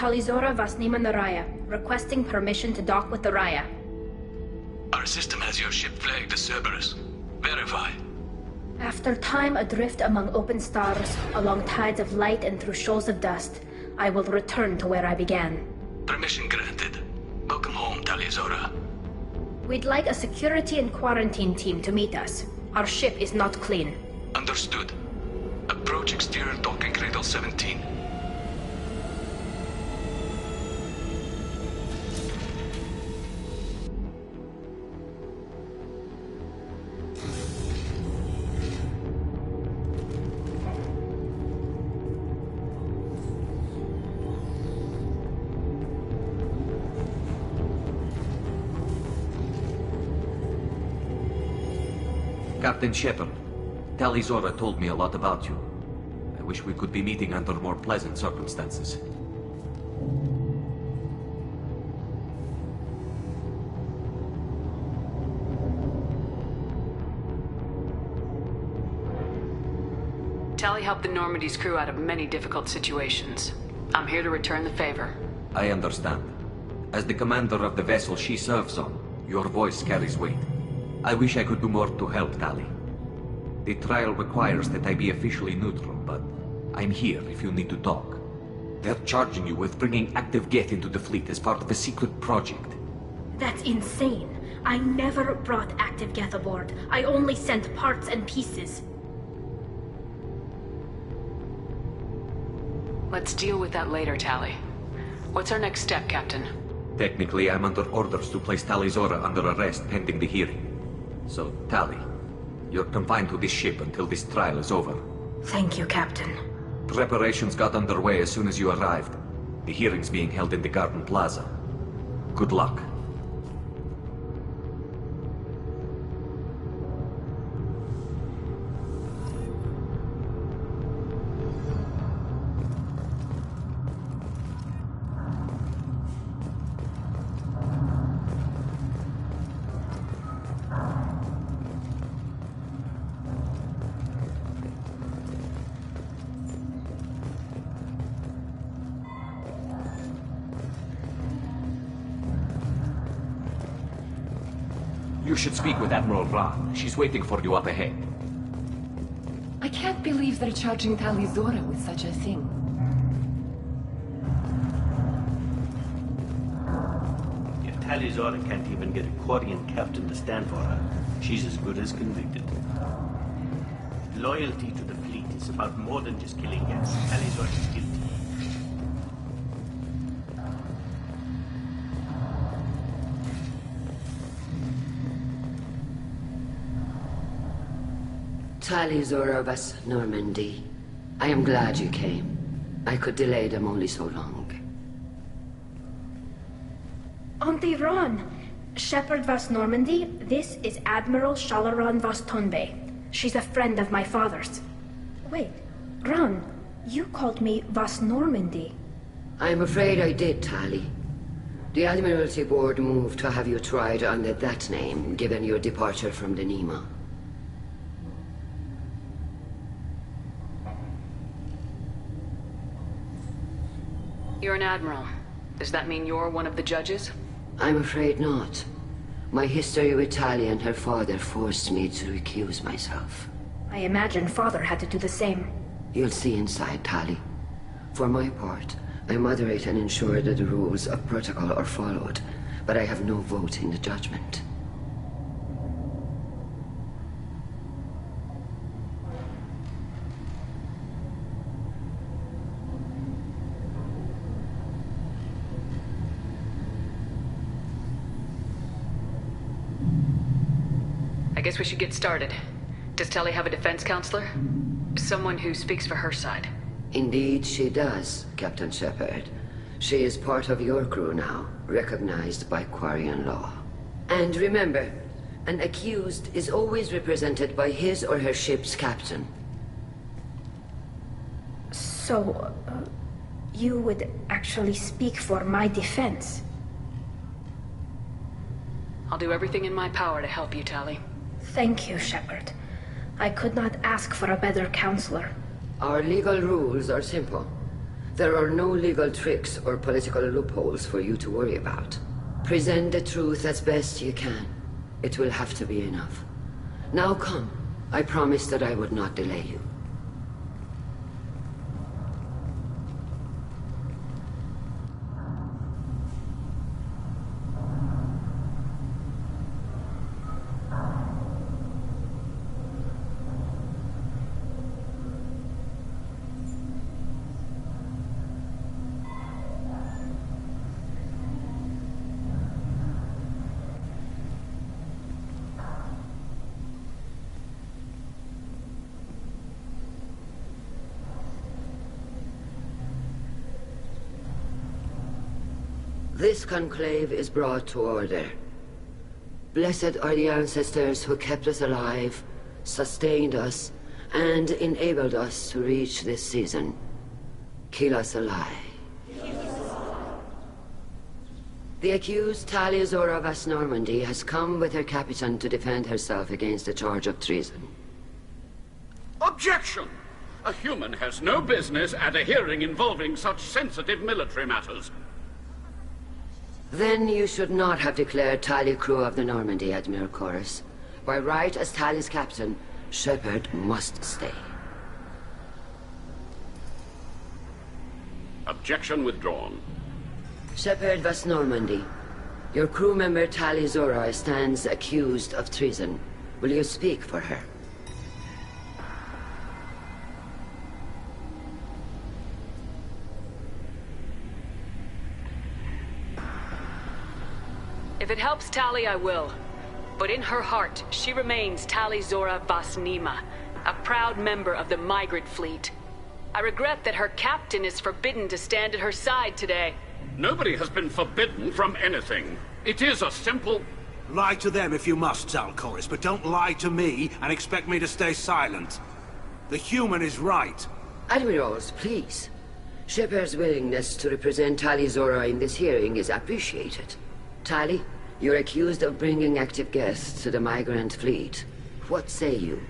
Talizora Vasnima Naraya, requesting permission to dock with the Raya. Our system has your ship flagged as Cerberus. Verify. After time adrift among open stars, along tides of light and through shoals of dust, I will return to where I began. Permission granted. Welcome home, Talizora. We'd like a security and quarantine team to meet us. Our ship is not clean. Understood. Approach exterior docking cradle 17. Captain Shepard, Talizora told me a lot about you. I wish we could be meeting under more pleasant circumstances. Tali helped the Normandy's crew out of many difficult situations. I'm here to return the favor. I understand. As the commander of the vessel she serves on, your voice carries weight. I wish I could do more to help, Tali. The trial requires that I be officially neutral, but I'm here if you need to talk. They're charging you with bringing active Geth into the fleet as part of a secret project. That's insane. I never brought active geth aboard. I only sent parts and pieces. Let's deal with that later, Tali. What's our next step, Captain? Technically, I'm under orders to place Tali Zora under arrest pending the hearing. So, Tali, you're confined to this ship until this trial is over. Thank you, Captain. Preparations got underway as soon as you arrived. The hearing's being held in the Garden Plaza. Good luck. You should speak with Admiral Ran. She's waiting for you up ahead. I can't believe they're charging Tali Zora with such a thing. If Tali Zora can't even get a Quarian captain to stand for her, she's as good as convicted. Loyalty to the fleet is about more than just killing guests. Tali Zora is guilty. Tali Zora vas Normandy. I am glad you came. I could delay them only so long. Auntie Ron! Shepard vas Normandy, this is Admiral Shalaran vas Tonbe. She's a friend of my father's. Wait, Ron, you called me vas Normandy. I'm afraid I did, Tali. The Admiralty Board moved to have you tried under that name, given your departure from the Nima. You're an admiral. Does that mean you're one of the judges? I'm afraid not. My history with Tali and her father forced me to recuse myself. I imagine father had to do the same. You'll see inside, Tali. For my part, I moderate and ensure that the rules of protocol are followed, but I have no vote in the judgment. I guess we should get started. Does Tali have a defense counselor? Someone who speaks for her side. Indeed she does, Captain Shepard. She is part of your crew now, recognized by Quarian law. And remember, an accused is always represented by his or her ship's captain. So, you would actually speak for my defense? I'll do everything in my power to help you, Tali. Thank you, Shepard. I could not ask for a better counselor. Our legal rules are simple. There are no legal tricks or political loopholes for you to worry about. Present the truth as best you can. It will have to be enough. Now come. I promised that I would not delay you. This conclave is brought to order. Blessed are the ancestors who kept us alive, sustained us, and enabled us to reach this season. Keep us alive. The accused Tali Zora vas Normandy has come with her captain to defend herself against a charge of treason. Objection! A human has no business at a hearing involving such sensitive military matters. Then you should not have declared Tali crew of the Normandy, Admiral Chorus. By right as Tali's captain, Shepard must stay. Objection withdrawn. Shepard vas Normandy. Your crew member Tali Zora stands accused of treason. Will you speak for her? If it helps Tali, I will. But in her heart, she remains Tali Zora Vasnima, a proud member of the migrant fleet. I regret that her captain is forbidden to stand at her side today. Nobody has been forbidden from anything. It is a simple... Lie to them if you must, Zalcoris, but don't lie to me and expect me to stay silent. The human is right. Admirals, please. Shepard's willingness to represent Tali Zora in this hearing is appreciated. Tali, you're accused of bringing active guests to the migrant fleet. What say you?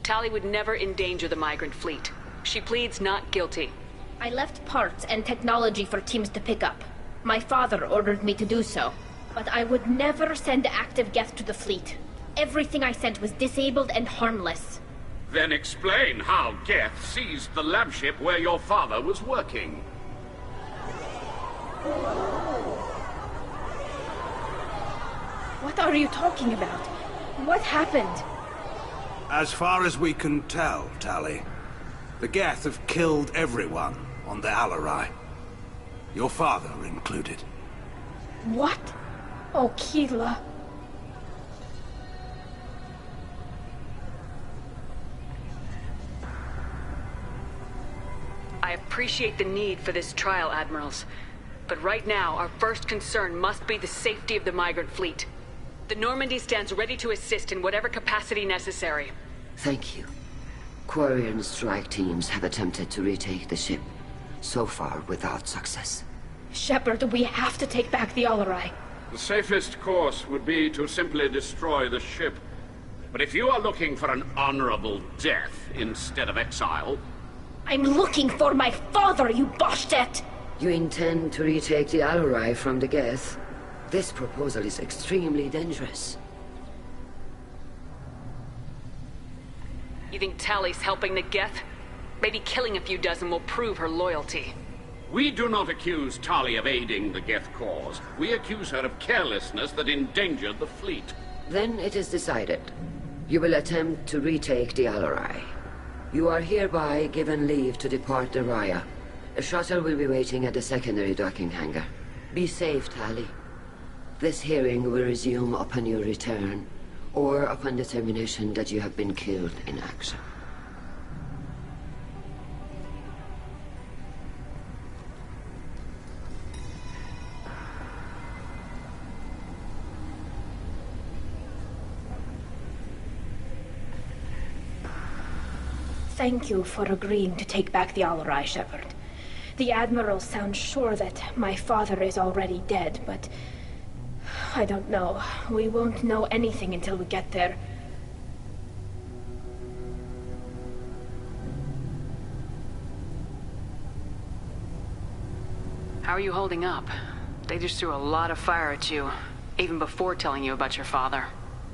Tali would never endanger the migrant fleet. She pleads not guilty. I left parts and technology for teams to pick up. My father ordered me to do so. But I would never send active guests to the fleet. Everything I sent was disabled and harmless. Then explain how Geth seized the lab ship where your father was working. What are you talking about? What happened? As far as we can tell, Tali, the Geth have killed everyone on the Alarai. Your father included. What? Oh, Keela. I appreciate the need for this trial, Admirals. But right now, our first concern must be the safety of the migrant fleet. The Normandy stands ready to assist in whatever capacity necessary. Thank you. Quarian strike teams have attempted to retake the ship, so far without success. Shepard, we have to take back the Alarai. The safest course would be to simply destroy the ship. But if you are looking for an honorable death instead of exile... I'm looking for my father, you Boshtet! You intend to retake the Alarai from the Geth? This proposal is extremely dangerous. You think Tali's helping the Geth? Maybe killing a few dozen will prove her loyalty. We do not accuse Tali of aiding the Geth cause. We accuse her of carelessness that endangered the fleet. Then it is decided. You will attempt to retake the Alarai. You are hereby given leave to depart the Raya. A shuttle will be waiting at the secondary docking hangar. Be safe, Tali. This hearing will resume upon your return, or upon determination that you have been killed in action. Thank you for agreeing to take back the Alarai, Shepard. The Admiral sounds sure that my father is already dead, but... I don't know. We won't know anything until we get there. How are you holding up? They just threw a lot of fire at you, even before telling you about your father.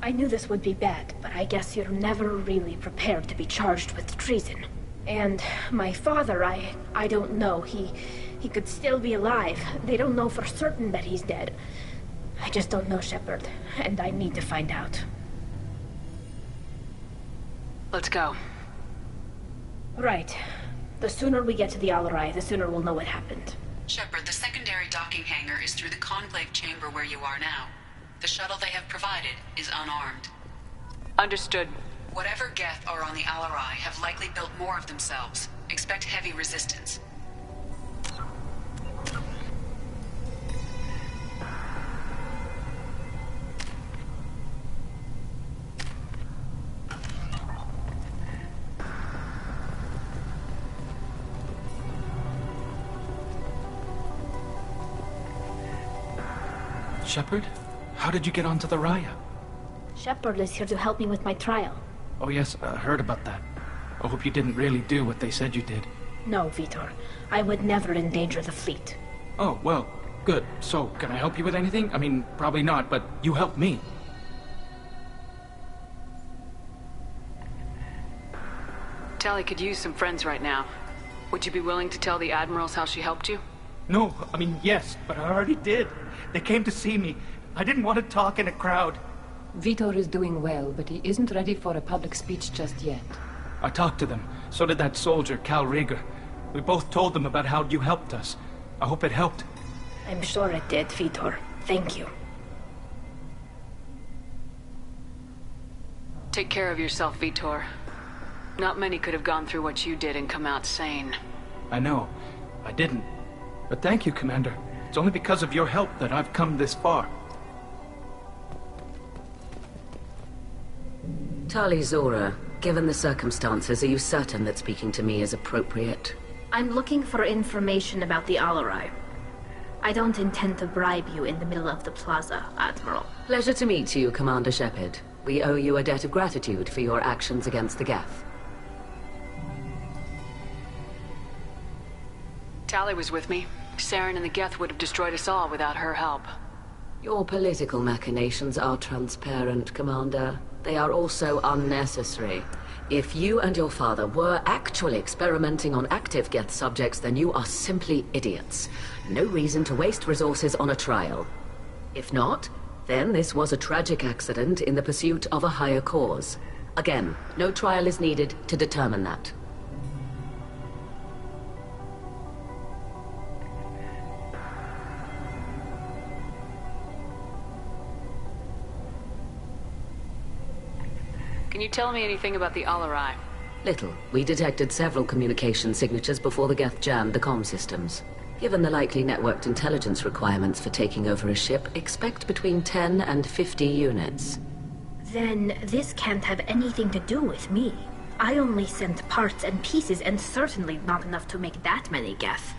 I knew this would be bad, but I guess you're never really prepared to be charged with treason. And my father, I don't know. He could still be alive. They don't know for certain that he's dead. I just don't know, Shepard, and I need to find out. Let's go. Right. The sooner we get to the Alarai, the sooner we'll know what happened. Shepard, the secondary docking hangar is through the conclave chamber where you are now. The shuttle they have provided is unarmed. Understood. Whatever Geth are on the Alarai have likely built more of themselves. Expect heavy resistance. Shepard? How did you get onto the Raya? Shepard is here to help me with my trial. Oh yes, heard about that. I hope you didn't really do what they said you did. No, Vitor. I would never endanger the fleet. Oh, well, good. So, can I help you with anything? I mean, probably not, but you helped me. Tali could use some friends right now. Would you be willing to tell the Admirals how she helped you? No, I mean, yes, but I already did. They came to see me. I didn't want to talk in a crowd. Vitor is doing well, but he isn't ready for a public speech just yet. I talked to them. So did that soldier, Cal Rieger. We both told them about how you helped us. I hope it helped. I'm sure it did, Vitor. Thank you. Take care of yourself, Vitor. Not many could have gone through what you did and come out sane. I know. I didn't. But thank you, Commander. It's only because of your help that I've come this far. Tali Zora, given the circumstances, are you certain that speaking to me is appropriate? I'm looking for information about the Alarai. I don't intend to bribe you in the middle of the plaza, Admiral. Pleasure to meet you, Commander Shepard. We owe you a debt of gratitude for your actions against the Geth. Tali was with me. Saren and the Geth would have destroyed us all without her help. Your political machinations are transparent, Commander. They are also unnecessary. If you and your father were actually experimenting on active Geth subjects, then you are simply idiots. No reason to waste resources on a trial. If not, then this was a tragic accident in the pursuit of a higher cause. Again, no trial is needed to determine that. Can you tell me anything about the Alarai? Little. We detected several communication signatures before the Geth jammed the comm systems. Given the likely networked intelligence requirements for taking over a ship, expect between 10 and 50 units. Then this can't have anything to do with me. I only sent parts and pieces, and certainly not enough to make that many Geth.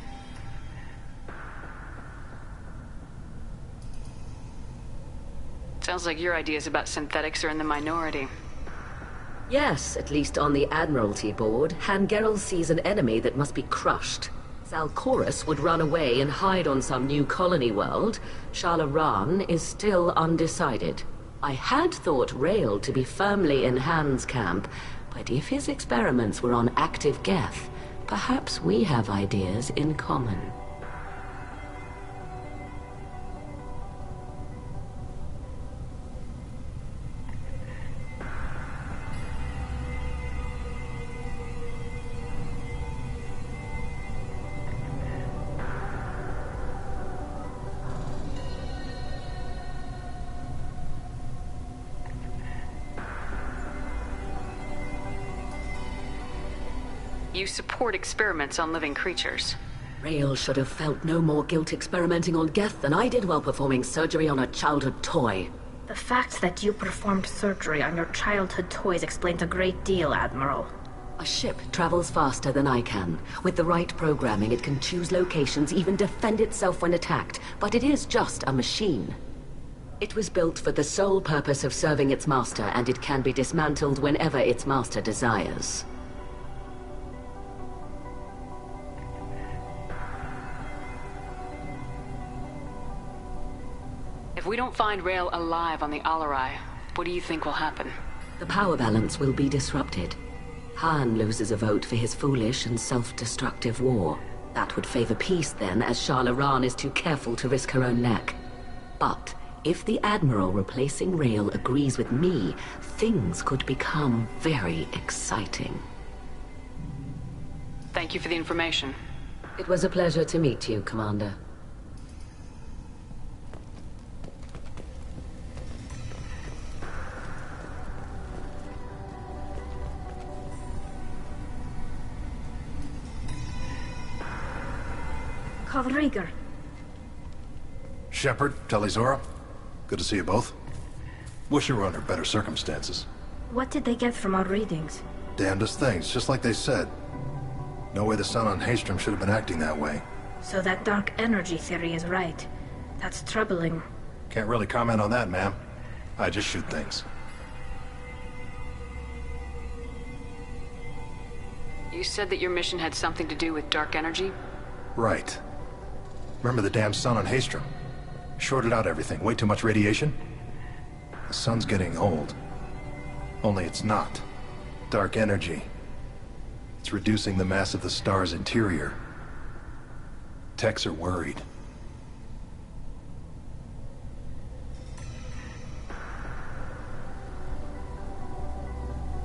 Sounds like your ideas about synthetics are in the minority. Yes, at least on the Admiralty board, Hangerel sees an enemy that must be crushed. Zalcorus would run away and hide on some new colony world. Shalaran is still undecided. I had thought Rael to be firmly in Han's camp, but if his experiments were on active Geth, perhaps we have ideas in common. You support experiments on living creatures. Rael should have felt no more guilt experimenting on Geth than I did while performing surgery on a childhood toy. The fact that you performed surgery on your childhood toys explains a great deal, Admiral. A ship travels faster than I can. With the right programming, it can choose locations, even defend itself when attacked. But it is just a machine. It was built for the sole purpose of serving its master, and it can be dismantled whenever its master desires. If we don't find Rael alive on the Alarai, what do you think will happen? The power balance will be disrupted. Han loses a vote for his foolish and self-destructive war. That would favor peace then, as Shalaran is too careful to risk her own neck. But if the Admiral replacing Rael agrees with me, things could become very exciting. Thank you for the information. It was a pleasure to meet you, Commander. Rieger. Shepard, Tali Zora. Good to see you both. Wish you were under better circumstances. What did they get from our readings? Damnedest things, just like they said. No way the sun on Haystrom should have been acting that way. So that dark energy theory is right. That's troubling. Can't really comment on that, ma'am. I just shoot things. You said that your mission had something to do with dark energy? Right. Remember the damn sun on Haystrom? Shorted out everything. Way too much radiation? The sun's getting old. Only it's not. Dark energy. It's reducing the mass of the star's interior. Techs are worried.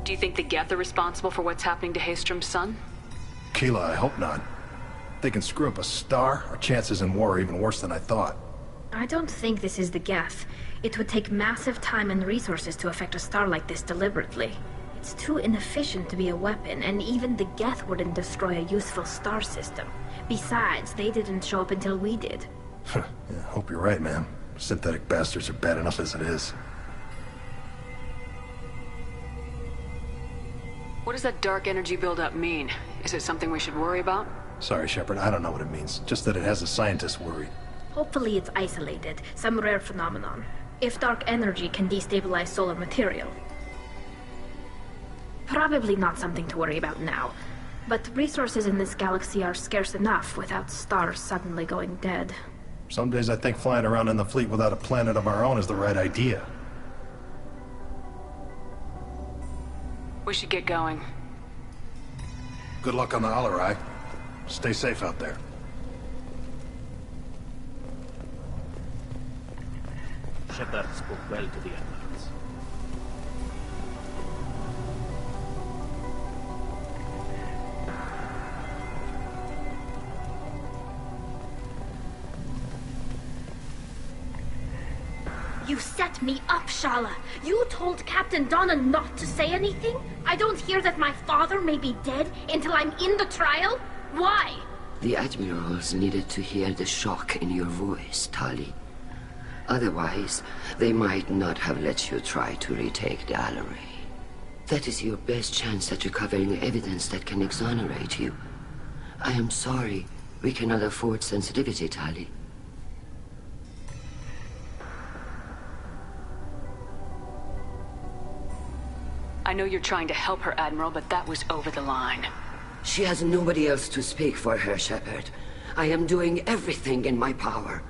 Do you think the Geth are responsible for what's happening to Haystrom's son? Keela, I hope not. If they can screw up a star, our chances in war are even worse than I thought. I don't think this is the Geth. It would take massive time and resources to affect a star like this deliberately. It's too inefficient to be a weapon, and even the Geth wouldn't destroy a useful star system. Besides, they didn't show up until we did. Yeah, hope you're right, man. Synthetic bastards are bad enough as it is. What does that dark energy buildup mean? Is it something we should worry about? Sorry, Shepard, I don't know what it means. Just that it has the scientists worried. Hopefully it's isolated, some rare phenomenon. If dark energy can destabilize solar material. Probably not something to worry about now. But resources in this galaxy are scarce enough without stars suddenly going dead. Some days I think flying around in the fleet without a planet of our own is the right idea. We should get going. Good luck on the Alarai. Stay safe out there. Shepard spoke well to the Admirals. You set me up, Shala. You told Captain Donna not to say anything? I don't hear that my father may be dead until I'm in the trial? Why? The Admirals needed to hear the shock in your voice, Tali. Otherwise, they might not have let you try to retake the Alarai. That is your best chance at recovering evidence that can exonerate you. I am sorry. We cannot afford sensitivity, Tali. I know you're trying to help her, Admiral, but that was over the line. She has nobody else to speak for her, Shepard. I am doing everything in my power.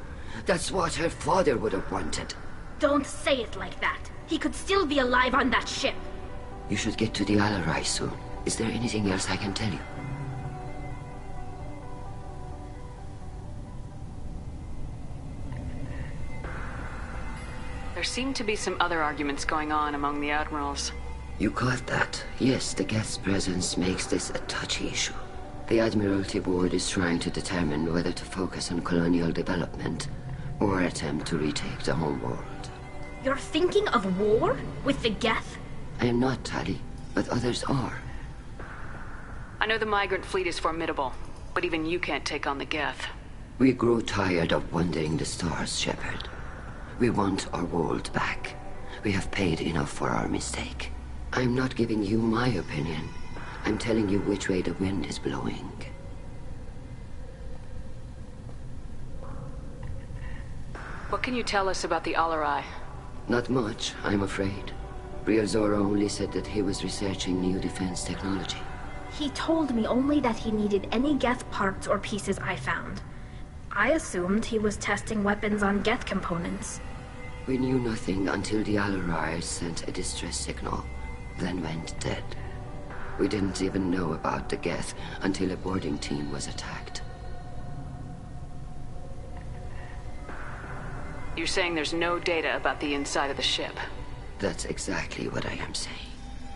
That's what her father would have wanted. Don't say it like that. He could still be alive on that ship. You should get to the Alarai soon. Is there anything else I can tell you? There seem to be some other arguments going on among the Admirals. You caught that? Yes, the Geth's presence makes this a touchy issue. The Admiralty Board is trying to determine whether to focus on colonial development or attempt to retake the homeworld. You're thinking of war? With the Geth? I am not, Tali, but others are. I know the migrant fleet is formidable, but even you can't take on the Geth. We grow tired of wandering the stars, Shepard. We want our world back. We have paid enough for our mistake. I'm not giving you my opinion. I'm telling you which way the wind is blowing. What can you tell us about the Alarai? Not much, I'm afraid. Ryozora only said that he was researching new defense technology. He told me only that he needed any Geth parts or pieces I found. I assumed he was testing weapons on Geth components. We knew nothing until the Alarai sent a distress signal, then went dead. We didn't even know about the Geth until a boarding team was attacked. You're saying there's no data about the inside of the ship? That's exactly what I am saying.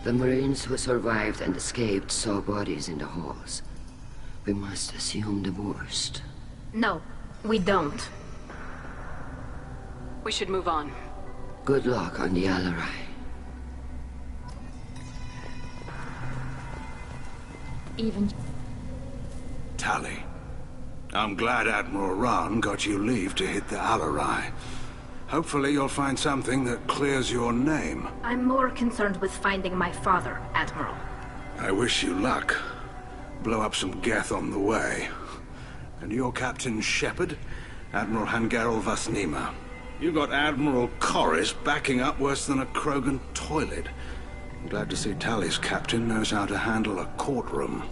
The Marines who survived and escaped saw bodies in the halls. We must assume the worst. No, we don't. We should move on. Good luck on the Alarai. Even... Tali, I'm glad Admiral Rahn got you leave to hit the Alarai. Hopefully you'll find something that clears your name. I'm more concerned with finding my father, Admiral. I wish you luck. Blow up some Geth on the way. And you're Captain Shepard, Admiral Hangarel Vasnima. You got Admiral Corris backing up worse than a Krogan toilet. I'm glad to see Tali's captain knows how to handle a courtroom.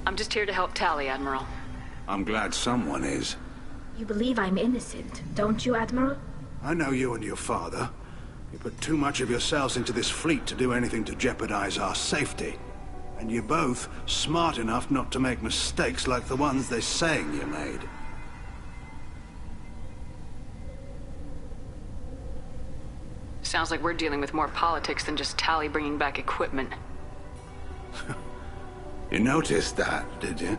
I'm just here to help Tali, Admiral. I'm glad someone is. You believe I'm innocent, don't you, Admiral? I know you and your father. You put too much of yourselves into this fleet to do anything to jeopardize our safety. And you're both smart enough not to make mistakes like the ones they're saying you made. Sounds like we're dealing with more politics than just Tali bringing back equipment. You noticed that, did you?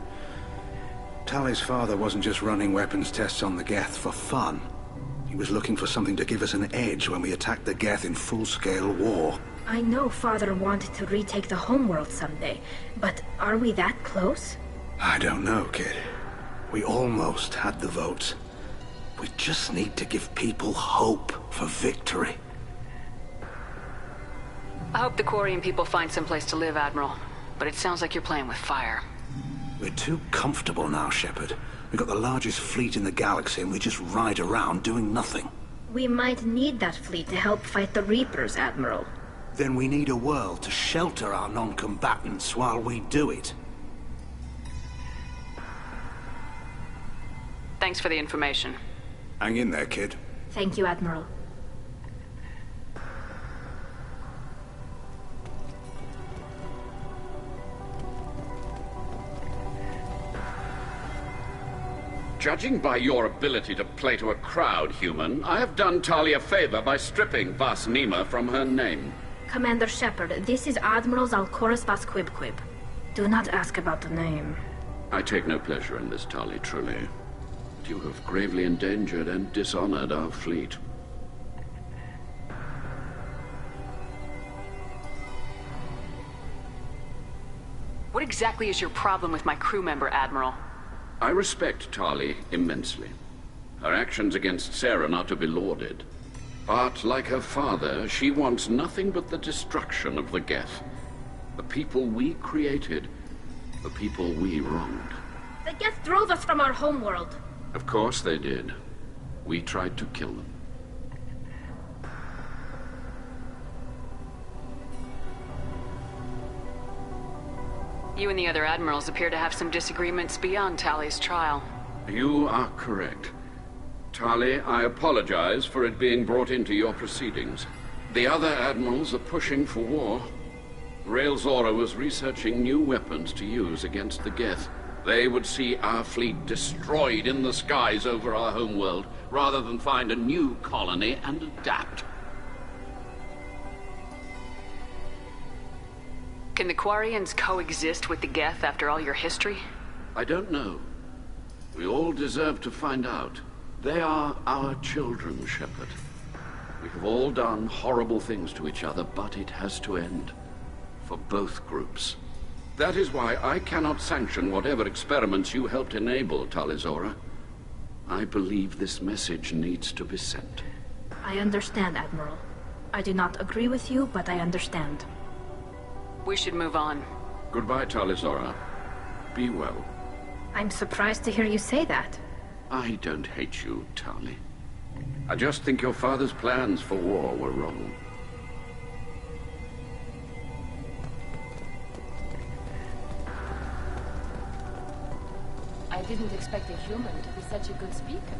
Tali's father wasn't just running weapons tests on the Geth for fun. He was looking for something to give us an edge when we attacked the Geth in full-scale war. I know Father wanted to retake the homeworld someday, but are we that close? I don't know, kid. We almost had the votes. We just need to give people hope for victory. I hope the Quarian people find someplace to live, Admiral. But it sounds like you're playing with fire. We're too comfortable now, Shepard. We've got the largest fleet in the galaxy and we just ride around doing nothing. We might need that fleet to help fight the Reapers, Admiral. Then we need a world to shelter our non-combatants while we do it. Thanks for the information. Hang in there, kid. Thank you, Admiral. Judging by your ability to play to a crowd, human, I have done Tali a favor by stripping Vas Nima from her name. Commander Shepard, this is Admiral Zalcorus Vas Quib. Do not ask about the name. I take no pleasure in this, Tali, truly. But you have gravely endangered and dishonored our fleet. What exactly is your problem with my crew member, Admiral? I respect Tali immensely. Her actions against Saren are to be lauded. But, like her father, she wants nothing but the destruction of the Geth. The people we created. The people we wronged. The Geth drove us from our homeworld. Of course they did. We tried to kill them. You and the other admirals appear to have some disagreements beyond Tali's trial. You are correct. Tali, I apologize for it being brought into your proceedings. The other admirals are pushing for war. Rael Zora was researching new weapons to use against the Geth. They would see our fleet destroyed in the skies over our homeworld, rather than find a new colony and adapt. Can the Quarians coexist with the Geth after all your history? I don't know. We all deserve to find out. They are our children, Shepard. We have all done horrible things to each other, but it has to end. For both groups. That is why I cannot sanction whatever experiments you helped enable, Tali Zora. I believe this message needs to be sent. I understand, Admiral. I do not agree with you, but I understand. We should move on. Goodbye, Tali Zora. Be well. I'm surprised to hear you say that. I don't hate you, Tali. I just think your father's plans for war were wrong. I didn't expect a human to be such a good speaker.